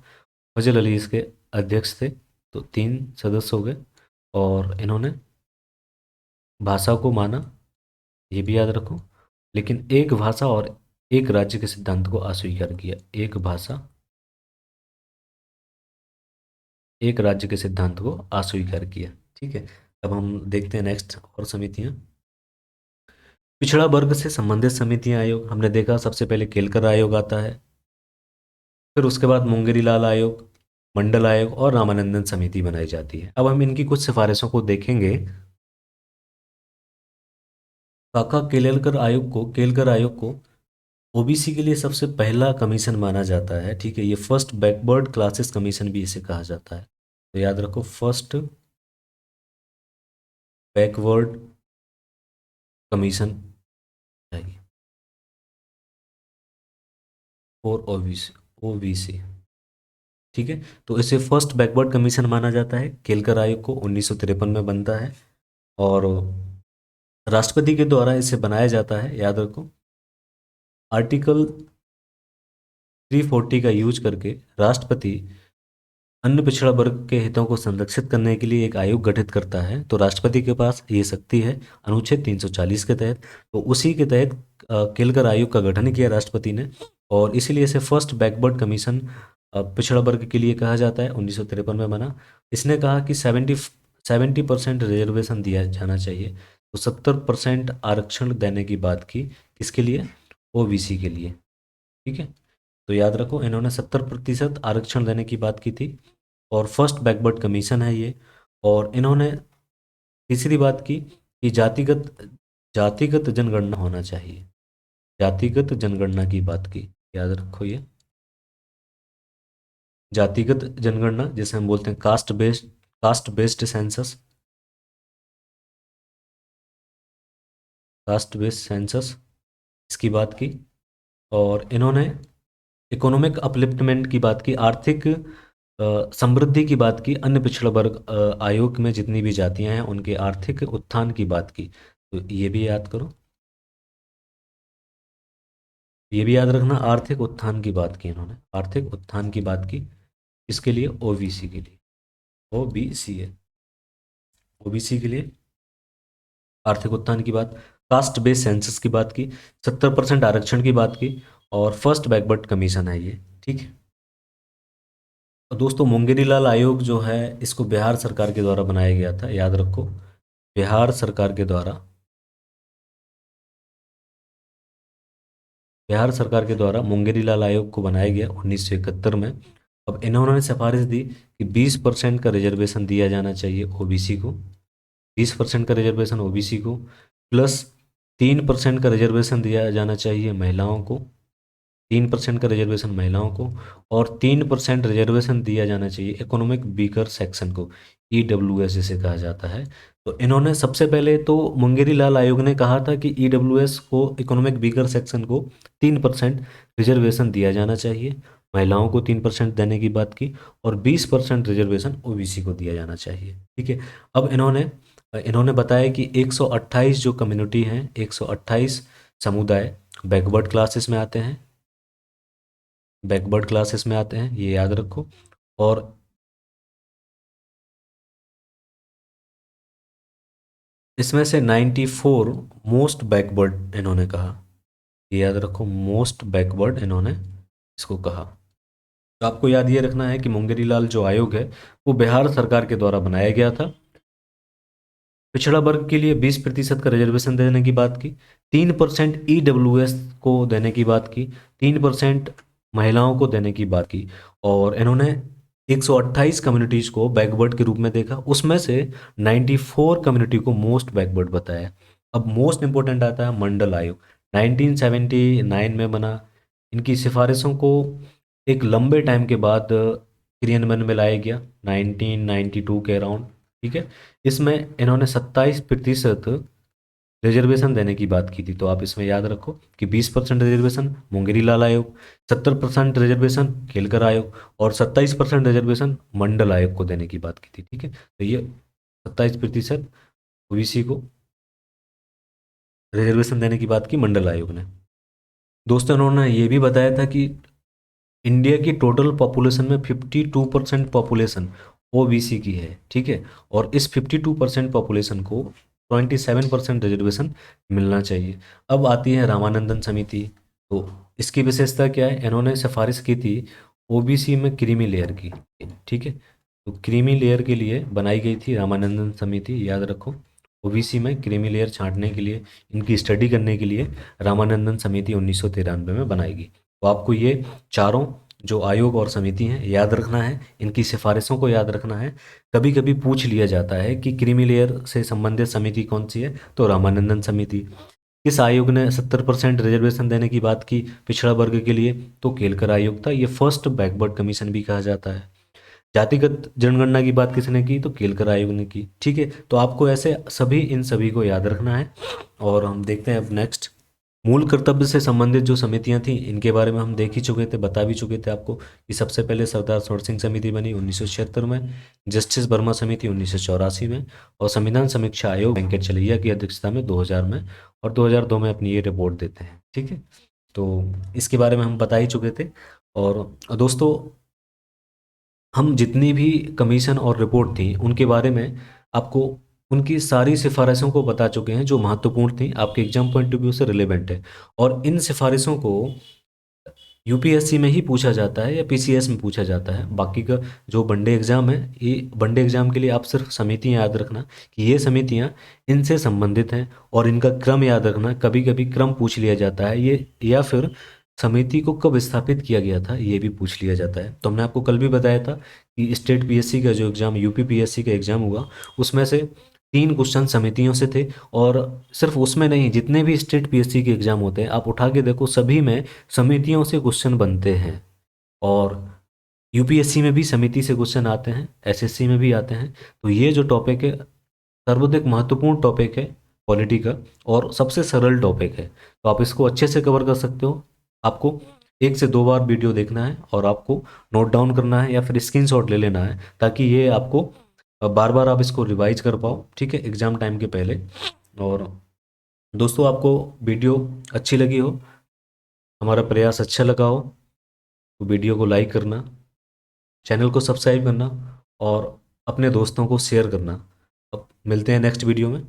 फजल अली इसके अध्यक्ष थे। तो 3 सदस्य हो गए, और इन्होंने भाषा को माना, ये भी याद रखो, लेकिन एक भाषा और एक राज्य के सिद्धांत को अस्वीकार किया। एक भाषा एक राज्य के सिद्धांत को अस्वीकार किया। ठीक है, अब हम देखते हैं नेक्स्ट और समितियां। पिछड़ा वर्ग से संबंधित समितियां आयोग, हमने देखा सबसे पहले केलकर आयोग आता है, फिर उसके बाद मुंगेरी लाल आयोग, मंडल आयोग और रामानंदन समिति बनाई जाती है। अब हम इनकी कुछ सिफारिशों को देखेंगे। काका केलकर आयोग को ओबीसी के लिए सबसे पहला कमीशन माना जाता है। ठीक है, ये फर्स्ट बैकवर्ड क्लासेस कमीशन भी इसे कहा जाता है। तो याद रखो, फर्स्ट बैकवर्ड कमीशन चाहिए फॉर ओबीसी। ठीक है, तो इसे फर्स्ट बैकवर्ड कमीशन माना जाता है। केलकर आयोग को 1953 में बनता है, और राष्ट्रपति के द्वारा इसे बनाया जाता है। याद रखो, आर्टिकल 340 का यूज करके राष्ट्रपति अन्य पिछड़ा वर्ग के हितों को संरक्षित करने के लिए एक आयोग गठित करता है। तो राष्ट्रपति के पास ये शक्ति है अनुच्छेद 340 के तहत। तो उसी के तहत केलकर आयोग का गठन किया राष्ट्रपति ने, और इसीलिए इसे फर्स्ट बैकवर्ड कमीशन पिछड़ा वर्ग के लिए कहा जाता है। 1953 में बना। इसने कहा कि 70% रिजर्वेशन दिया जाना चाहिए। तो 70% आरक्षण देने की बात की, किसके लिए? ओबीसी के लिए। ठीक है, तो याद रखो, इन्होंने 70% आरक्षण देने की बात की थी, और फर्स्ट बैकवर्ड कमीशन है ये। और इन्होंने तीसरी बात की कि जातिगत जातिगत जनगणना होना चाहिए। जातिगत जनगणना की बात की, याद रखो ये जातिगत जनगणना, जिसे हम बोलते हैं caste based census, caste based census, इसकी बात की। और इन्होंने इकोनॉमिक अपलिफ्टमेंट की बात की, आर्थिक समृद्धि की बात की, अन्य पिछड़ा वर्ग आयोग में जितनी भी जातियां हैं उनके आर्थिक उत्थान की बात की। तो ये भी याद करो, ये भी याद रखना, आर्थिक उत्थान की बात की इन्होंने, आर्थिक उत्थान की बात की। इसके लिए ओबीसी के लिए, ओबीसी है, ओबीसी के लिए आर्थिक उत्थान की बात, कास्ट बेस्ड सेंसस की बात की, 70% आरक्षण की बात की, और फर्स्ट बैकवर्ड कमीशन है ये। ठीक है। और दोस्तों मुंगेरी लाल आयोग जो है इसको बिहार सरकार के द्वारा बनाया गया था, याद रखो, बिहार सरकार के द्वारा, बिहार सरकार के द्वारा मुंगेरी लाल आयोग को बनाया गया 1971 में। अब इन्होंने सिफारिश दी कि 20% का रिजर्वेशन दिया जाना चाहिए ओबीसी को, 20% का रिजर्वेशन ओबीसी को, प्लस 3% का रिजर्वेशन दिया जाना चाहिए महिलाओं को, 3% का रिजर्वेशन महिलाओं को, और 3% रिजर्वेशन दिया जाना चाहिए इकोनॉमिक वीकर सेक्शन को, ईडब्ल्यूएस जिसे कहा जाता है। तो इन्होंने सबसे पहले तो मुंगेरी लाल आयोग ने कहा था कि ईडब्ल्यूएस को, इकोनॉमिक वीकर सेक्शन को 3% रिजर्वेशन दिया जाना चाहिए, महिलाओं को 3% देने की बात की, और 20% रिजर्वेशन ओबीसी को दिया जाना चाहिए। ठीक है। अब इन्होंने इन्होंने बताया कि 128 जो कम्युनिटी हैं, 128 समुदाय बैकवर्ड क्लासेस में आते हैं, बैकवर्ड क्लासेस में आते हैं, ये याद रखो। और इसमें से 94 मोस्ट बैकवर्ड इन्होंने कहा, ये याद रखो, मोस्ट बैकवर्ड इन्होंने इसको कहा। तो आपको याद ये रखना है कि मुंगेरी लाल जो आयोग है वो बिहार सरकार के द्वारा बनाया गया था। पिछड़ा वर्ग के लिए 20% का रिजर्वेशन देने की बात की, 3% ईडब्ल्यूएस को देने की बात की, 3% महिलाओं को देने की बात की, और इन्होंने 128 कम्युनिटीज को बैकवर्ड के रूप में देखा, उसमें से 94 कम्युनिटी को मोस्ट बैकवर्ड बताया। अब मोस्ट इंपॉर्टेंट आता है मंडल आयोग, 1979 में बना। इनकी सिफारिशों को एक लंबे टाइम के बाद क्रियान्वयन में लाया गया 1992 के अराउंड। ठीक है। इसमें इन्होंने 27% रिजर्वेशन देने की बात की थी। तो आप इसमें याद रखो कि 20% रिजर्वेशन मुंगेरी लाल आयोग, 70% रिजर्वेशन केलकर आयोग, और 27% रिजर्वेशन मंडल आयोग को देने की बात की थी। ठीक है। तो ये 27% ओबीसी को रिजर्वेशन देने की बात की मंडल आयोग ने। दोस्तों इन्होंने ये भी बताया था कि इंडिया की टोटल पॉपुलेशन में 52% पॉपुलेशन ओबीसी की है। ठीक है। और इस 52% पॉपुलेशन को 27% रिजर्वेशन मिलना चाहिए। अब आती है रामानंदन समिति। तो इसकी विशेषता क्या है, इन्होंने सिफारिश की थी ओबीसी में क्रीमी लेयर की। ठीक है। तो क्रीमी लेयर के लिए बनाई गई थी रामानंदन समिति, याद रखो, ओबीसी में क्रीमी लेयर छांटने के लिए, इनकी स्टडी करने के लिए रामानंदन समिति 1993 में बनाएगी। तो आपको ये चारों जो आयोग और समिति हैं याद रखना है, इनकी सिफारिशों को याद रखना है। कभी कभी पूछ लिया जाता है कि क्रीमी लेयर से संबंधित समिति कौन सी है, तो रामानंदन समिति। किस आयोग ने 70% रिजर्वेशन देने की बात की पिछड़ा वर्ग के लिए, तो केलकर आयोग था। ये फर्स्ट बैकवर्ड कमीशन भी कहा जाता है। जातिगत जनगणना की बात किसने की, तो केलकर आयोग ने की। ठीक है। तो आपको ऐसे सभी इन सभी को याद रखना है। और हम देखते हैं अब नेक्स्ट, मूल कर्तव्य से संबंधित जो समितियां थी इनके बारे में हम देख ही चुके थे, बता भी चुके थे आपको कि सबसे पहले सरदार सरोवर सिंह समिति बनी 1976 में, जस्टिस वर्मा समिति 1984 में, और संविधान समीक्षा आयोग वेंकट चलैया की अध्यक्षता में 2000 में, और 2002 में अपनी ये रिपोर्ट देते हैं। ठीक है। तो इसके बारे में हम बता ही चुके थे। और दोस्तों हम जितनी भी कमीशन और रिपोर्ट थी उनके बारे में आपको उनकी सारी सिफारिशों को बता चुके हैं जो महत्वपूर्ण थी, आपके एग्जाम पॉइंट ऑफ व्यू से रिलेवेंट है। और इन सिफारिशों को यूपीएससी में ही पूछा जाता है या पीसीएस में पूछा जाता है। बाकी का जो वनडे एग्जाम है, ये वनडे एग्जाम के लिए आप सिर्फ समितियां याद रखना कि ये समितियां इनसे संबंधित हैं, और इनका क्रम याद रखना। कभी कभी क्रम पूछ लिया जाता है ये, या फिर समिति को कब स्थापित किया गया था ये भी पूछ लिया जाता है। तो हमने आपको कल भी बताया था कि स्टेट पीएससी का जो एग्ज़ाम, यूपी पीएससी का एग्ज़ाम हुआ, उसमें से 3 क्वेश्चन समितियों से थे। और सिर्फ उसमें नहीं, जितने भी स्टेट पीएससी के एग्ज़ाम होते हैं आप उठा के देखो, सभी में समितियों से क्वेश्चन बनते हैं। और यूपीएससी में भी समिति से क्वेश्चन आते हैं, एसएससी में भी आते हैं। तो ये जो टॉपिक है सर्वाधिक महत्वपूर्ण टॉपिक है पॉलिटी का, और सबसे सरल टॉपिक है। तो आप इसको अच्छे से कवर कर सकते हो। आपको एक से दो बार वीडियो देखना है और आपको नोट डाउन करना है या फिर स्क्रीनशॉट ले लेना है, ताकि ये आपको बार बार आप इसको रिवाइज कर पाओ, ठीक है, एग्ज़ाम टाइम के पहले। और दोस्तों, आपको वीडियो अच्छी लगी हो, हमारा प्रयास अच्छा लगा हो, तो वीडियो को लाइक करना, चैनल को सब्सक्राइब करना और अपने दोस्तों को शेयर करना। अब मिलते हैं नेक्स्ट वीडियो में।